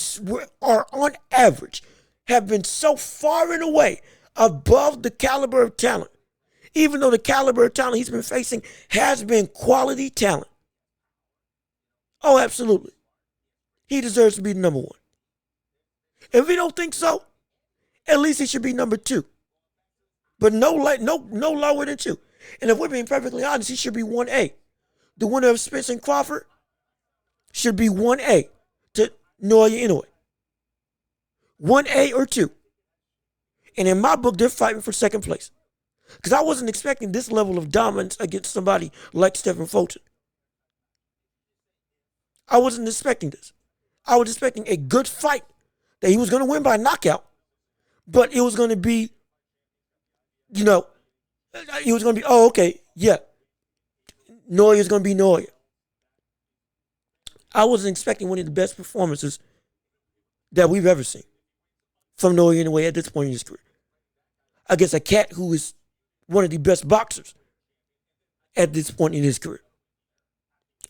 Speaker 1: on average, have been so far and away above the caliber of talent. Even though the caliber of talent he's been facing has been quality talent. Oh, absolutely. He deserves to be number 1. If we don't think so, at least he should be number 2. But no lower than 2. And if we're being perfectly honest, he should be 1A. The winner of Spence and Crawford should be 1A to Inoue. 1A or 2. And in my book, they're fighting for second place. Because I wasn't expecting this level of dominance against somebody like Stephen Fulton. I wasn't expecting this. I was expecting a good fight that he was going to win by knockout, but it was going to be, it was going to be, oh, okay, yeah. Neuer's going to be Neuer. I wasn't expecting one of the best performances that we've ever seen from Neuer in a way at this point in his career. Against a cat who is one of the best boxers at this point in his career.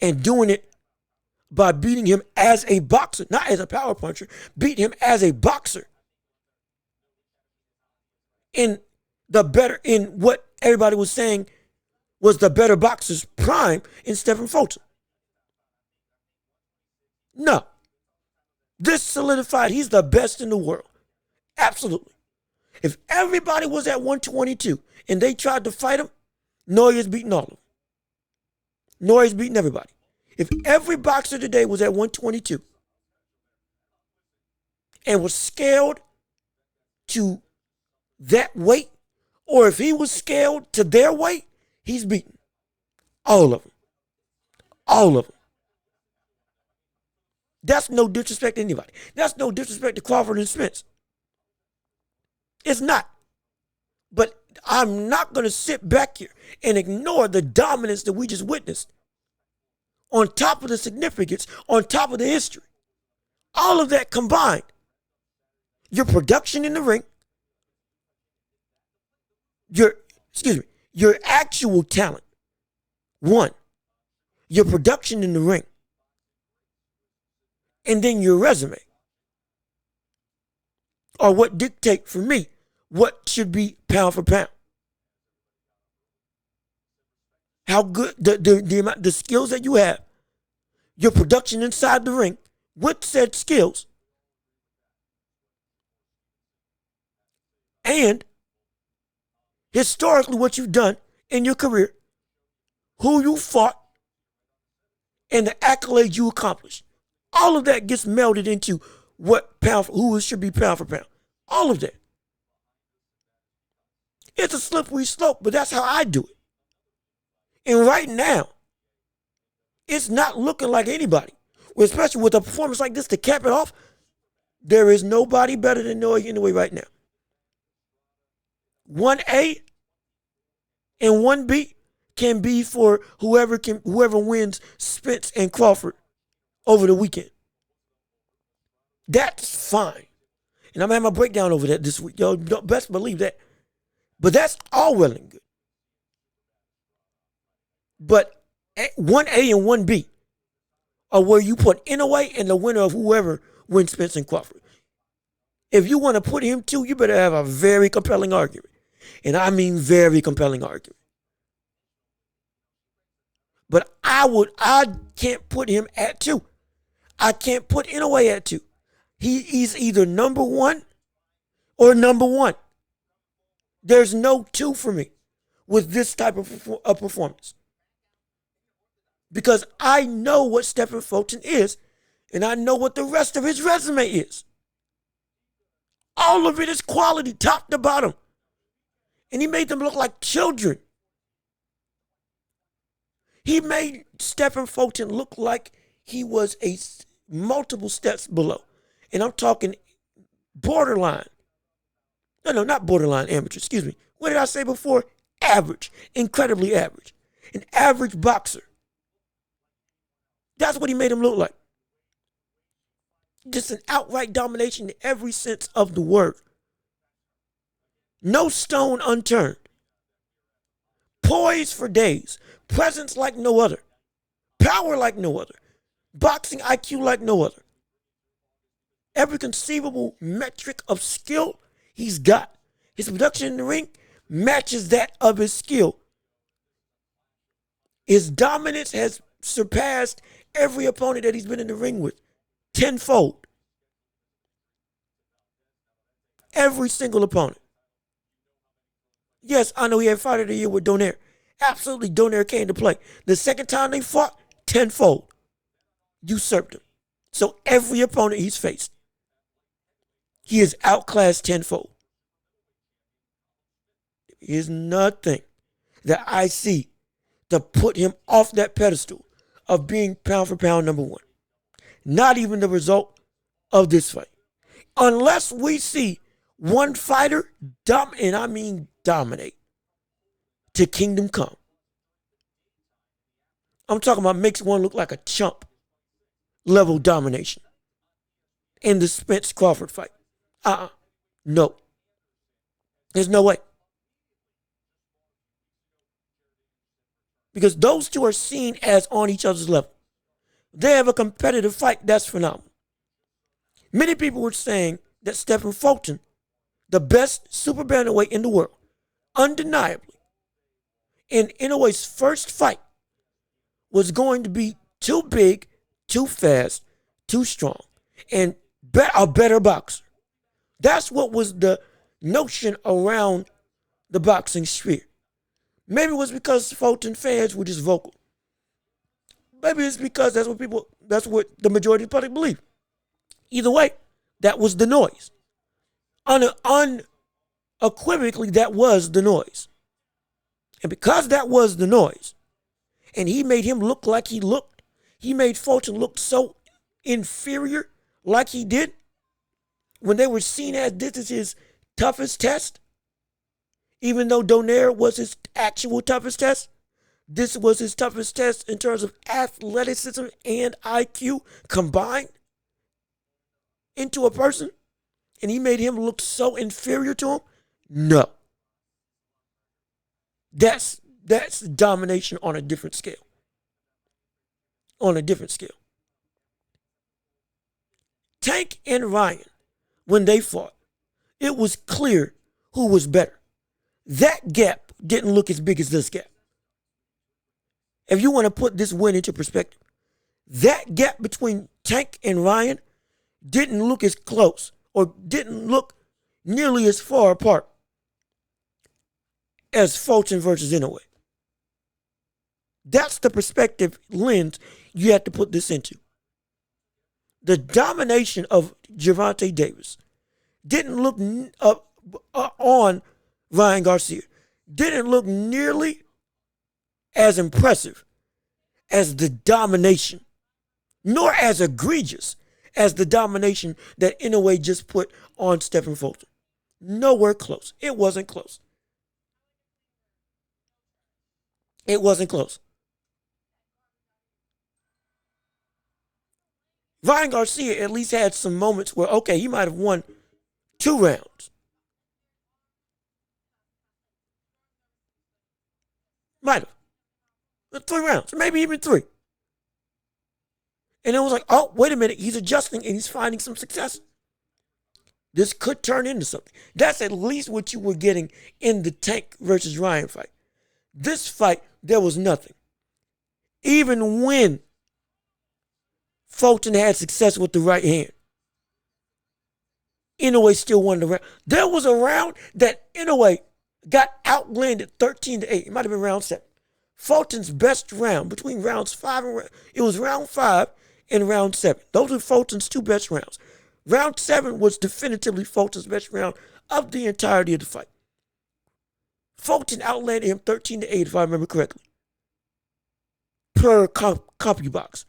Speaker 1: And doing it by beating him as a boxer, not as a power puncher, beat him as a boxer. In what everybody was saying was the better boxer's prime in Stephen Fulton. No. This solidified he's the best in the world. Absolutely. If everybody was at 122 and they tried to fight him, Neuer's beating all of them. Neuer's beating everybody. If every boxer today was at 122 and was scaled to that weight, or if he was scaled to their weight, he's beaten all of them. All of them. That's no disrespect to anybody. That's no disrespect to Crawford and Spence. It's not. But I'm not going to sit back here and ignore the dominance that we just witnessed. On top of the significance, on top of the history. All of that combined. Your production in the ring. Your actual talent. 1. Your production in the ring. And then your resume are what dictate for me what should be pound for pound. How good the skills that you have, your production inside the ring with said skills, and historically what you've done in your career, who you fought, and the accolades you accomplished. All of that gets melded into who it should be pound for pound. All of that. It's a slippery slope, but that's how I do it. And right now, it's not looking like anybody, especially with a performance like this to cap it off. There is nobody better than Inoue right now. 1A and 1B can be for whoever wins Spence and Crawford over the weekend. That's fine. And I'm having my breakdown over that this week. Yo, best believe that. But that's all well and good. But 1A and 1B are where you put Inoue and the winner of whoever wins Spence and Crawford. If you want to put him too, you better have a very compelling argument. And I mean very compelling argument. But I can't put him at 2. I can't put Inoue at 2. He's either number 1 or number 1. There's no 2 for me with this type of performance. Because I know what Stephen Fulton is, and I know what the rest of his resume is. All of it is quality, top to bottom. And he made them look like children. He made Stephen Fulton look like he was multiple steps below. And I'm talking borderline. No, not borderline amateur, excuse me. What did I say before? Average, incredibly average. An average boxer. That's what he made him look like. Just an outright domination in every sense of the word. No stone unturned. Poise for days. Presence like no other. Power like no other. Boxing IQ like no other. Every conceivable metric of skill he's got. His production in the ring matches that of his skill. His dominance has surpassed every opponent that he's been in the ring with tenfold. Every single opponent. Yes, I know he had Fighter of the Year with Donaire. Absolutely, Donaire came to play. The second time they fought, tenfold. Usurped him. So every opponent he's faced, he is outclassed tenfold. There is nothing that I see to put him off that pedestal of being pound for pound number 1. Not even the result of this fight. Unless we see one fighter dominate to kingdom come. I'm talking about makes one look like a chump level domination in the Spence Crawford fight. No. There's no way. Because those two are seen as on each other's level. They have a competitive fight that's phenomenal. Many people were saying that Stephen Fulton, the best super bantamweight in the world, undeniably, in Inoue's first fight, was going to be too big, too fast, too strong, and a better boxer. That's what was the notion around the boxing sphere. Maybe it was because Fulton fans were just vocal. Maybe it's because that's what the majority of the public believe. Either way, that was the noise. Unequivocally, that was the noise. And because that was the noise, and he made him look like he looked, he made Fulton look so inferior like he did, when they were seen as this is his toughest test, even though Donaire was his actual toughest test, this was his toughest test in terms of athleticism and IQ combined into a person, and he made him look so inferior to him. No. That's domination on a different scale. On a different scale. Tank and Ryan, when they fought, it was clear who was better. That gap didn't look as big as this gap. If you want to put this win into perspective, that gap between Tank and Ryan didn't look as close or didn't look nearly as far apart as Fulton versus Inoue. That's the perspective lens you have to put this into. The domination of Gervonta Davis didn't look on Ryan Garcia, didn't look nearly as impressive as the domination, nor as egregious as the domination that Inoue just put on Stephen Fulton. Nowhere close. It wasn't close. It wasn't close. Ryan Garcia at least had some moments where, okay, he might have won 2 rounds. Might have. 3 rounds, maybe even 3. And it was like, oh, wait a minute, he's adjusting and he's finding some success. This could turn into something. That's at least what you were getting in the Tank versus Ryan fight. This fight, there was nothing. Even when Fulton had success with the right hand, Inoue still won the round. There was a round that Inoue got outlanded 13-8. It might have been round 7. Fulton's best round between rounds 5 and it was round 5 and round 7. Those were Fulton's 2 best rounds. Round 7 was definitively Fulton's best round of the entirety of the fight. Fulton outlanded him 13-8, if I remember correctly, per CompuBox.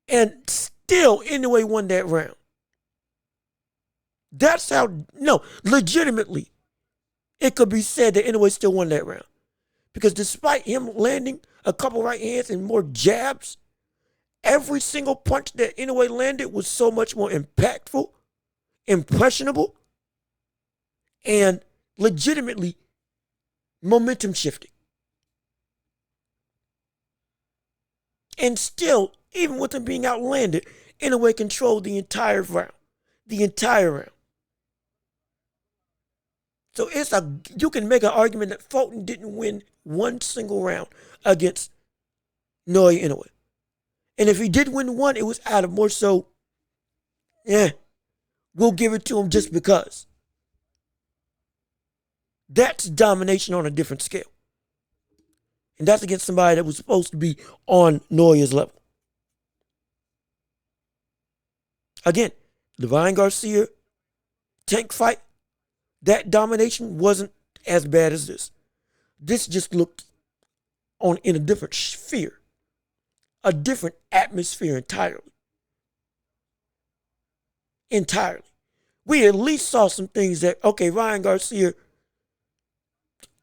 Speaker 1: And still, Inoue won that round. That's how, no, legitimately, it could be said that Inoue still won that round. Because despite him landing a couple right hands and more jabs, every single punch that Inoue landed was so much more impactful, impressionable, and legitimately momentum shifting. And still, even with him being outlanded, Inoue controlled the entire round. The entire round. So you can make an argument that Fulton didn't win one single round against Naoya Inoue. And if he did win one, it was out of more so, we'll give it to him just because. That's domination on a different scale. And that's against somebody that was supposed to be on Naoya's level. Again, the Ryan Garcia Tank fight, that domination wasn't as bad as this. This just looked in a different sphere, a different atmosphere entirely. Entirely. We at least saw some things that, okay, Ryan Garcia,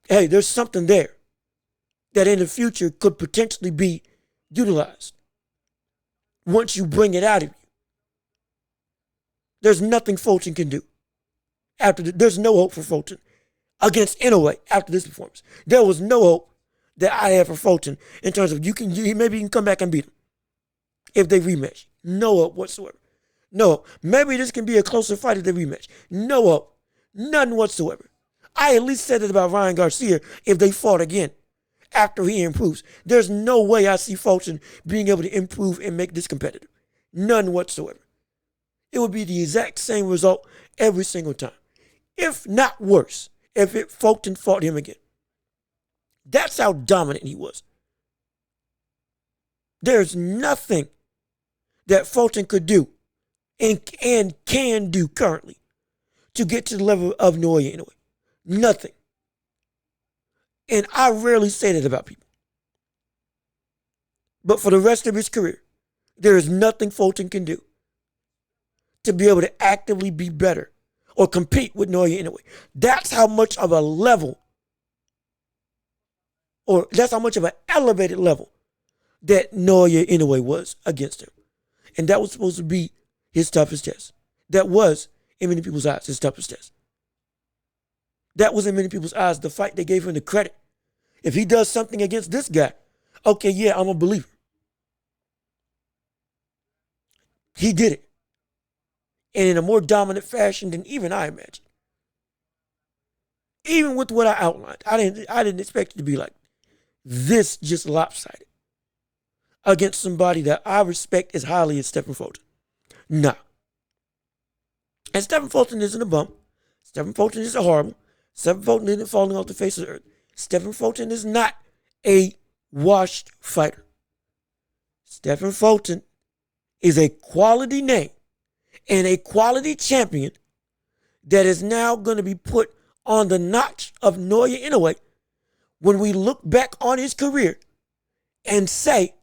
Speaker 1: hey, there's something there that in the future could potentially be utilized once you bring it out of you. There's nothing Fulton can do. There's no hope for Fulton against Inoue after this performance. There was no hope that I had for Fulton maybe you can come back and beat him if they rematch. No hope whatsoever. No hope. Maybe this can be a closer fight if they rematch. No hope. None whatsoever. I at least said it about Ryan Garcia if they fought again after he improves. There's no way I see Fulton being able to improve and make this competitive. None whatsoever. It would be the exact same result every single time. If not worse, if Fulton fought him again. That's how dominant he was. There's nothing that Fulton could do and can do currently to get to the level of Naoya Inoue. Nothing. And I rarely say that about people. But for the rest of his career, there is nothing Fulton can do to be able to actively be better or compete with Naoya Inoue. That's how much of a level, or that's how much of an elevated level that Naoya Inoue was against him. And that was supposed to be his toughest test. That was, in many people's eyes, his toughest test. That was, in many people's eyes, the fight they gave him the credit. If he does something against this guy, okay, yeah, I'm a believer. He did it. And in a more dominant fashion than even I imagined. Even with what I outlined, I didn't expect it to be like this, just lopsided against somebody that I respect as highly as Stephen Fulton. Nah. And Stephen Fulton isn't a bum. Stephen Fulton isn't horrible. Stephen Fulton isn't falling off the face of the earth. Stephen Fulton is not a washed fighter. Stephen Fulton is a quality name and a quality champion that is now going to be put on the notch of Inoue Inoue when we look back on his career and say,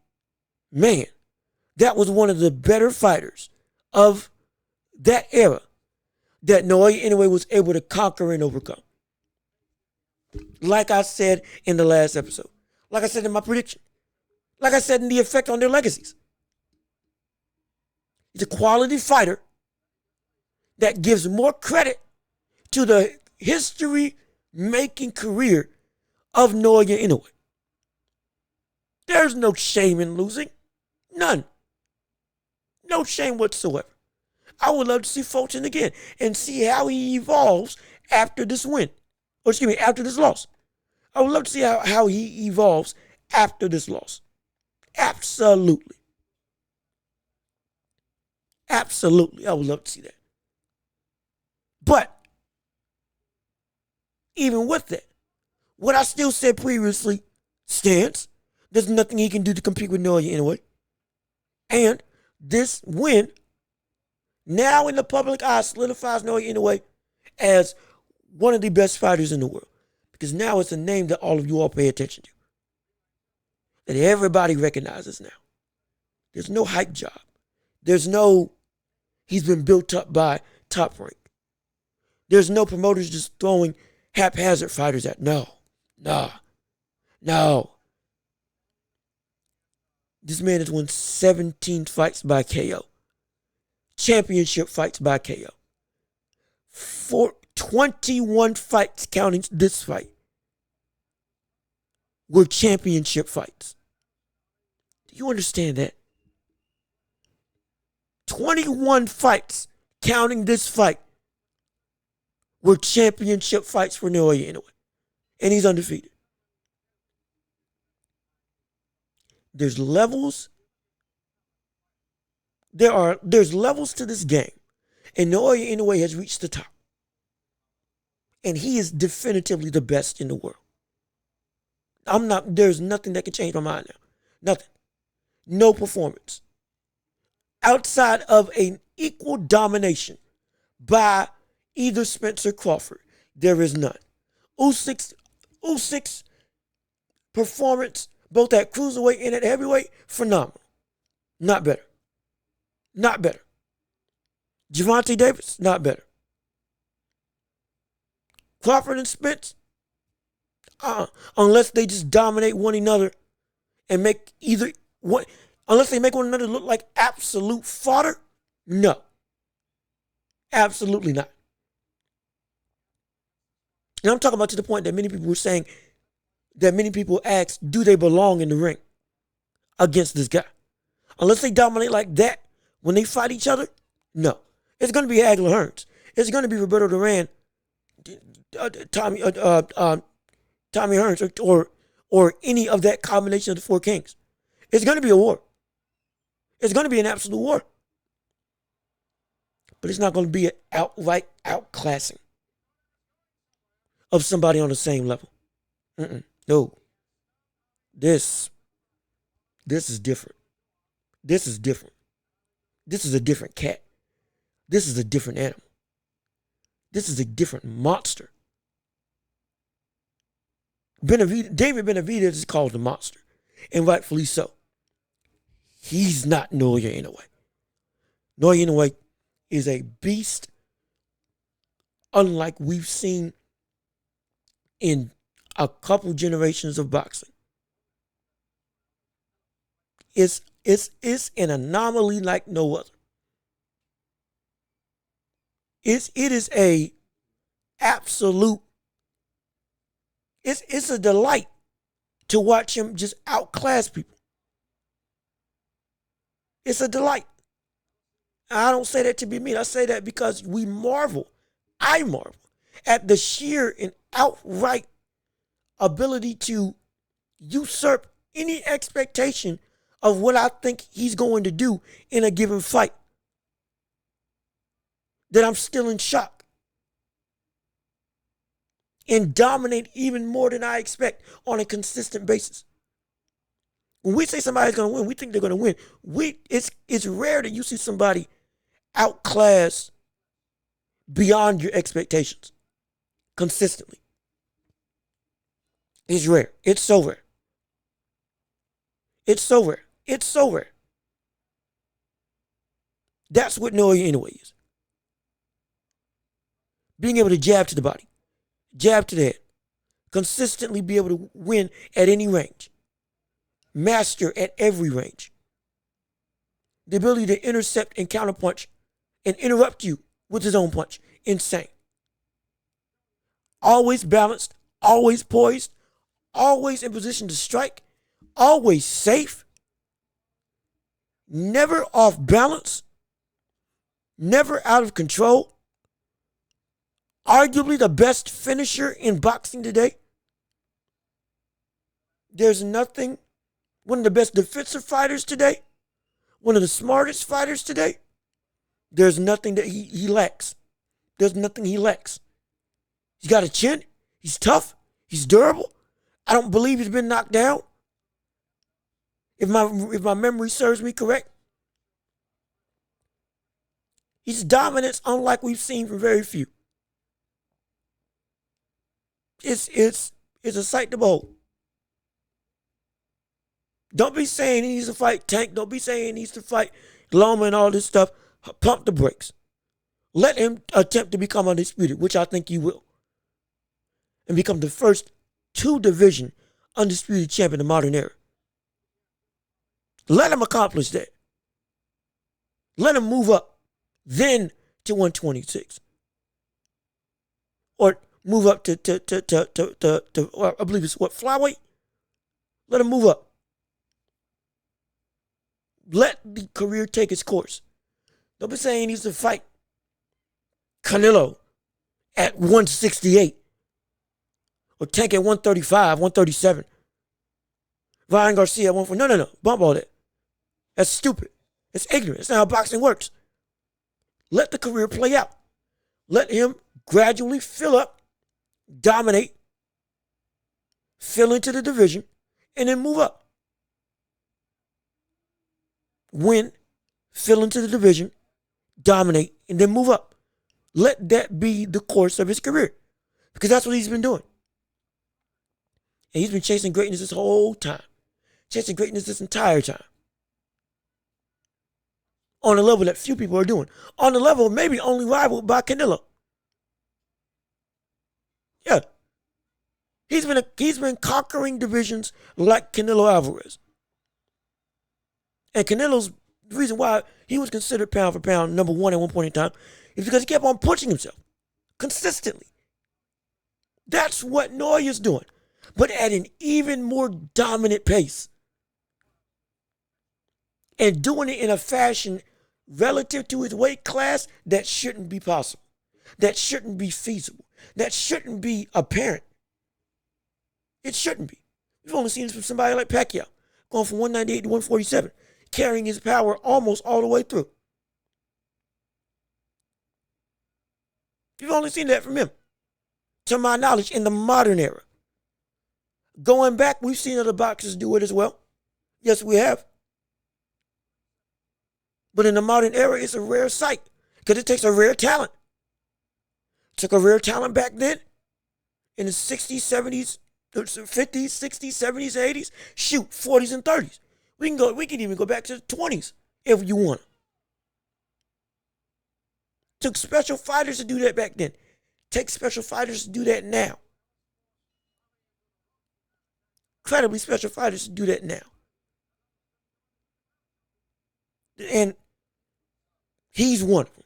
Speaker 1: man, that was one of the better fighters of that era that Inoue Inoue was able to conquer and overcome. Like I said in the last episode, like I said in my prediction, like I said in the effect on their legacies. He's a quality fighter that gives more credit to the history-making career of Inoue Inoue. There's no shame in losing. None. No shame whatsoever. I would love to see Fulton again and see how he evolves after this win. Or excuse me, after this loss. I would love to see how he evolves after this loss. Absolutely. Absolutely. I would love to see that. But even with that, what I still said previously stands. There's nothing he can do to compete with Inoue Inoue. And this win, now in the public eye, solidifies Inoue Inoue as one of the best fighters in the world. Because now it's a name that all of you all pay attention to. That everybody recognizes now. There's no hype job. There's no, he's been built up by Top Rank. There's no promoters just throwing haphazard fighters at. No. This man has won 17 fights by KO. Championship fights by KO. 21 fights counting this fight were championship fights. Do you understand that? 21 fights counting this fight were championship fights for Inoue Inoue. And he's undefeated. There's levels. There's levels to this game. And Inoue Inoue has reached the top. And he is definitively the best in the world. There's nothing that can change my mind now. Nothing. No performance. Outside of an equal domination by either Spencer Crawford, there is none. Usyk's performance, both at cruiserweight and at heavyweight, phenomenal. Not better. Gervonta Davis, not better. Crawford and Spence, unless they just dominate one another and make unless they make one another look like absolute fodder, no. Absolutely not. And I'm talking about to the point that many people were saying, that many people ask, do they belong in the ring against this guy? Unless they dominate like that when they fight each other, no. It's going to be Hagler Hearns. It's going to be Roberto Duran, Tommy Hearns, or any of that combination of the four kings. It's going to be a war. It's going to be an absolute war. But it's not going to be an outright outclassing of somebody on the same level. No. This is different. This is different. This is a different cat. This is a different animal. This is a different monster. David Benavidez is called the monster, and rightfully so. He's not Inoue Inoue. Inoue Inoue is a beast unlike we've seen in a couple generations of boxing. It's an anomaly like no other. It is a absolute. It's a delight to watch him just outclass people. It's a delight. I don't say that to be mean. I say that because I marvel at the sheer and outright ability to usurp any expectation of what I think he's going to do in a given fight. That I'm still in shock. And dominate even more than I expect on a consistent basis. When we say somebody's going to win, we think they're going to win. It's rare that you see somebody outclass beyond your expectations consistently. It's rare. It's so rare. It's so rare. It's so rare. That's what Inoue is. Being able to jab to the body, jab to the head, consistently be able to win at any range, master at every range. The ability to intercept and counterpunch and interrupt you with his own punch. Insane. Always balanced, always poised, always in position to strike, always safe, never off balance, never out of control. Arguably the best finisher in boxing today. There's nothing, one of the best defensive fighters today, one of the smartest fighters today. There's nothing that he lacks. There's nothing he lacks. He's got a chin. He's tough. He's durable. I don't believe he's been knocked down. If my memory serves me correct. He's dominance unlike we've seen from very few. It's a sight to behold. Don't be saying he needs to fight Tank. Don't be saying he needs to fight Loma and all this stuff. Pump the brakes. Let him attempt to become undisputed, which I think he will. And become the first two-division undisputed champion in the modern era. Let him accomplish that. Let him move up. Then to 126. Or move up to I believe it's what, flyweight? Let him move up. Let the career take its course. Don't be saying he needs to fight Canelo at 168. Or Tank at 135, 137. Ryan Garcia at 140. No. Bump all that. That's stupid. It's ignorant. It's not how boxing works. Let the career play out. Let him gradually fill up, dominate, fill into the division, and then move up. Win, fill into the division, dominate, and then move up. Let that be the course of his career. Because that's what he's been doing. And he's been chasing greatness this whole time. Chasing greatness this entire time. On a level that few people are doing. On a level maybe only rivaled by Canelo. Yeah. He's been conquering divisions like Canelo Alvarez. And Canelo's, the reason why he was considered pound for pound number one at one point in time is because he kept on punching himself consistently. That's what Inoue is doing, but at an even more dominant pace. And doing it in a fashion relative to his weight class that shouldn't be possible, that shouldn't be feasible, that shouldn't be apparent. It shouldn't be. We've only seen this from somebody like Pacquiao, going from 198 to 147, carrying his power almost all the way through. You've only seen that from him, to my knowledge, in the modern era. Going back, we've seen other boxers do it as well. Yes, we have. But in the modern era, it's a rare sight because it takes a rare talent. It took a rare talent back then in the 60s, 70s, 50s, 60s, 70s, 80s. Shoot, 40s and 30s. We can even go back to the 20s if you want. Took special fighters to do that back then. Take special fighters to do that now. Incredibly special fighters to do that now. And he's one of them.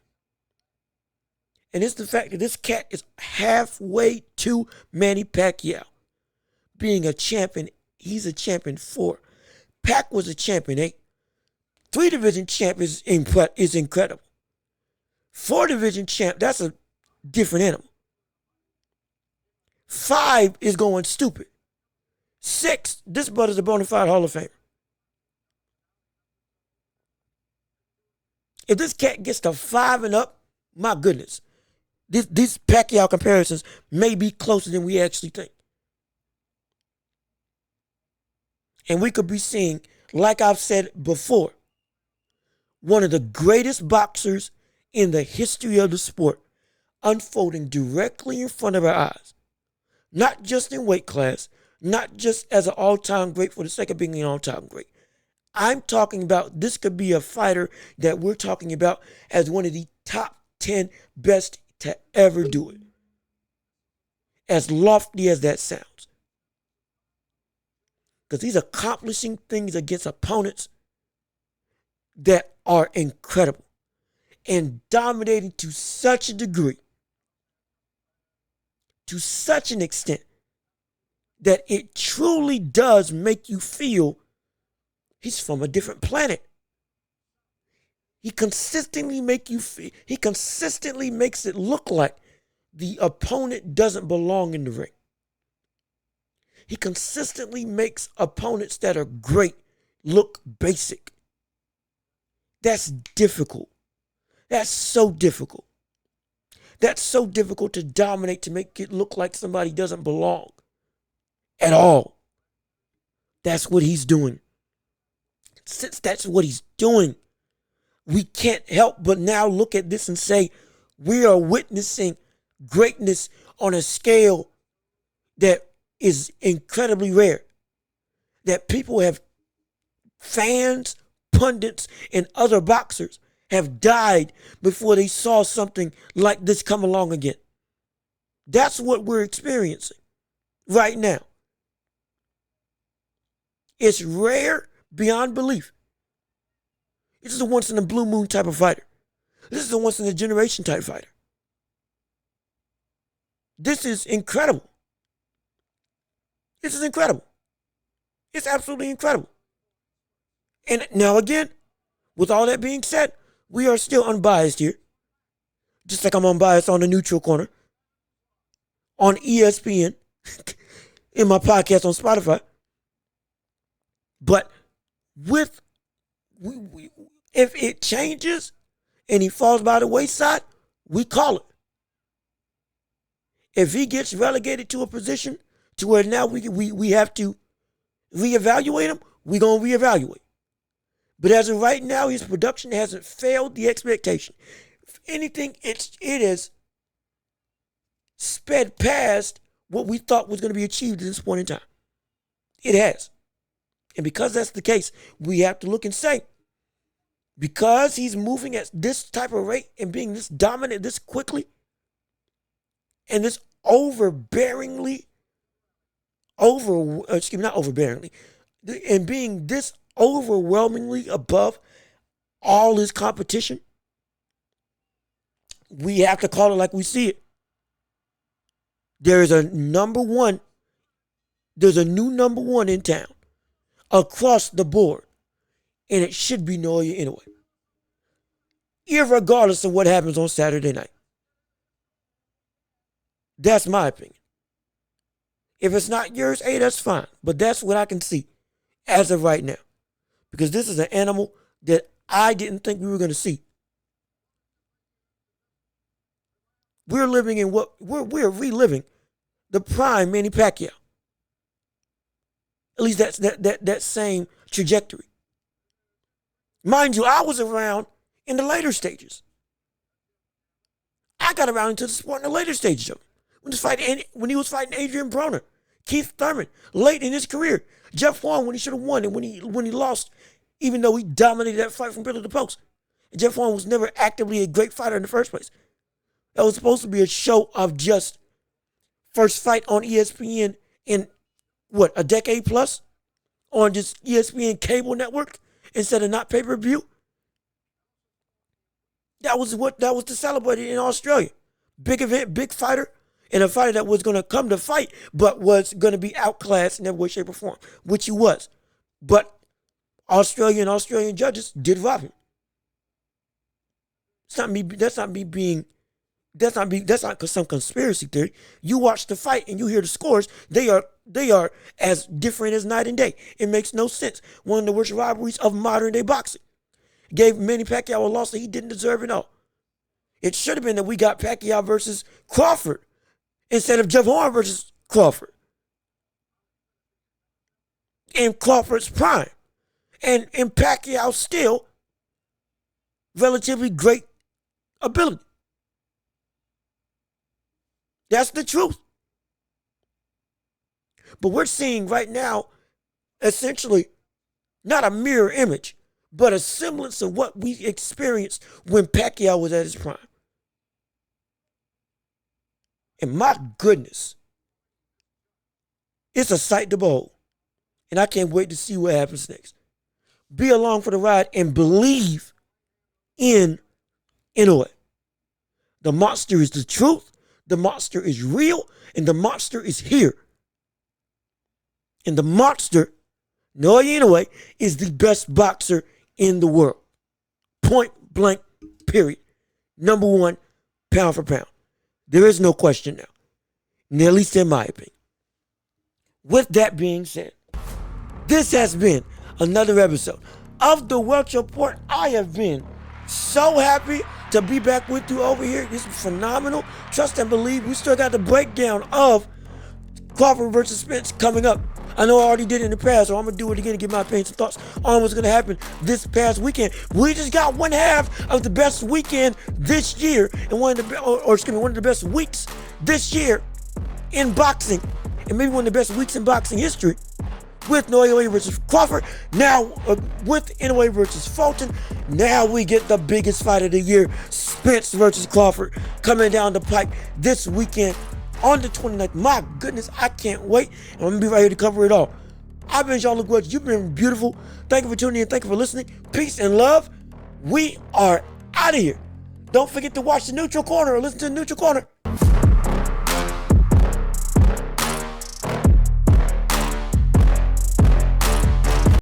Speaker 1: And it's the fact that this cat is halfway to Manny Pacquiao. Being a champion, he's a champion 4. Pac was a champion 8. 3-division champ is incredible. 4-division champ, that's a different animal. 5 is going stupid. 6, this brother's a bona fide Hall of Famer. If this cat gets to 5 and up, my goodness, these Pacquiao comparisons may be closer than we actually think. And we could be seeing, like I've said before, one of the greatest boxers in the history of the sport unfolding directly in front of our eyes. Not just in weight class, not just as an all-time great for the sake of being an all-time great. I'm talking about this could be a fighter that we're talking about as one of the top 10 best to ever do it. As lofty as that sounds. Because he's accomplishing things against opponents that are incredible and dominating to such a degree, to such an extent, that it truly does make you feel he's from a different planet. He consistently makes it look like the opponent doesn't belong in the ring. He consistently makes opponents that are great look basic. That's difficult. That's so difficult. That's so difficult to dominate, to make it look like somebody doesn't belong at all. That's what he's doing. Since that's what he's doing, we can't help but now look at this and say we are witnessing greatness on a scale that is incredibly rare. That people have, fans, pundits, and other boxers have died before they saw something like this come along again. That's what we're experiencing right now. It's rare beyond belief. This is a once in a blue moon type of fighter. This is a once in a generation type fighter. This is incredible. This is incredible. It's absolutely incredible. And now again, with all that being said, we are still unbiased here. Just like I'm unbiased on the neutral corner, on ESPN, in my podcast on Spotify. But if it changes and he falls by the wayside, we call it. If he gets relegated to a position to where now we have to reevaluate him, we're going to reevaluate. But as of right now, his production hasn't failed the expectation. If anything, it has sped past what we thought was going to be achieved at this point in time. It has. And because that's the case, we have to look and say, because he's moving at this type of rate and being this dominant this quickly, and this and being this overwhelmingly above all his competition, we have to call it like we see it. There's a new number one in town across the board, and it should be Inoue anyway, irregardless of what happens on Saturday night. That's my opinion. If it's not yours, hey, that's fine. But that's what I can see as of right now. Because this is an animal that I didn't think we were going to see. We're reliving the prime Manny Pacquiao. At least that's that same trajectory. Mind you, I was around in the later stages. I got around into the sport in the later stages of it. When he was fighting Adrian Broner, Keith Thurman, late in his career, Jeff Horn when he should have won, and when he lost, even though he dominated that fight from pillar to post. And Jeff Horn was never actively a great fighter in the first place. That was supposed to be a show of just first fight on ESPN in a decade plus on just ESPN cable network instead of not pay-per-view. That was to celebrate in Australia. Big event, big fighter. And a fighter that was going to come to fight, but was going to be outclassed in every way, shape, or form, which he was. But Australian judges did rob him. That's not some conspiracy theory. You watch the fight and you hear the scores. They are as different as night and day. It makes no sense. One of the worst rivalries of modern day boxing. Gave Manny Pacquiao a loss that he didn't deserve at all. It should have been that we got Pacquiao versus Crawford instead of Jeff Horn versus Crawford. In Crawford's prime. And in Pacquiao's still relatively great ability. That's the truth. But we're seeing right now, essentially, not a mirror image, but a semblance of what we experienced when Pacquiao was at his prime. And my goodness, it's a sight to behold. And I can't wait to see what happens next. Be along for the ride and believe in Inoue. The monster is the truth, the monster is real, and the monster is here. And the monster, Inoue Inoue, is the best boxer in the world. Point blank, period. Number one, pound for pound. There is no question now, at least in my opinion. With that being said, this has been another episode of the Welch Report. I have been so happy to be back with you over here. This is phenomenal. Trust and believe. We still got the breakdown of Crawford versus Spence coming up. I know I already did it in the past, so I'm going to do it again and get my opinions and thoughts on what's going to happen this past weekend. We just got one half of the best weekend this year, and one of the best weeks this year in boxing, and maybe one of the best weeks in boxing history, with Inoue versus Crawford. Now, with Inoue versus Fulton, now we get the biggest fight of the year, Spence versus Crawford, coming down the pike this weekend on the 29th. My goodness, I can't wait. I'm going to be right here to cover it all. I've been Jean-Luc Welch. You've been beautiful. Thank you for tuning in. Thank you for listening. Peace and love. We are out of here. Don't forget to watch the Neutral Corner or listen to the Neutral Corner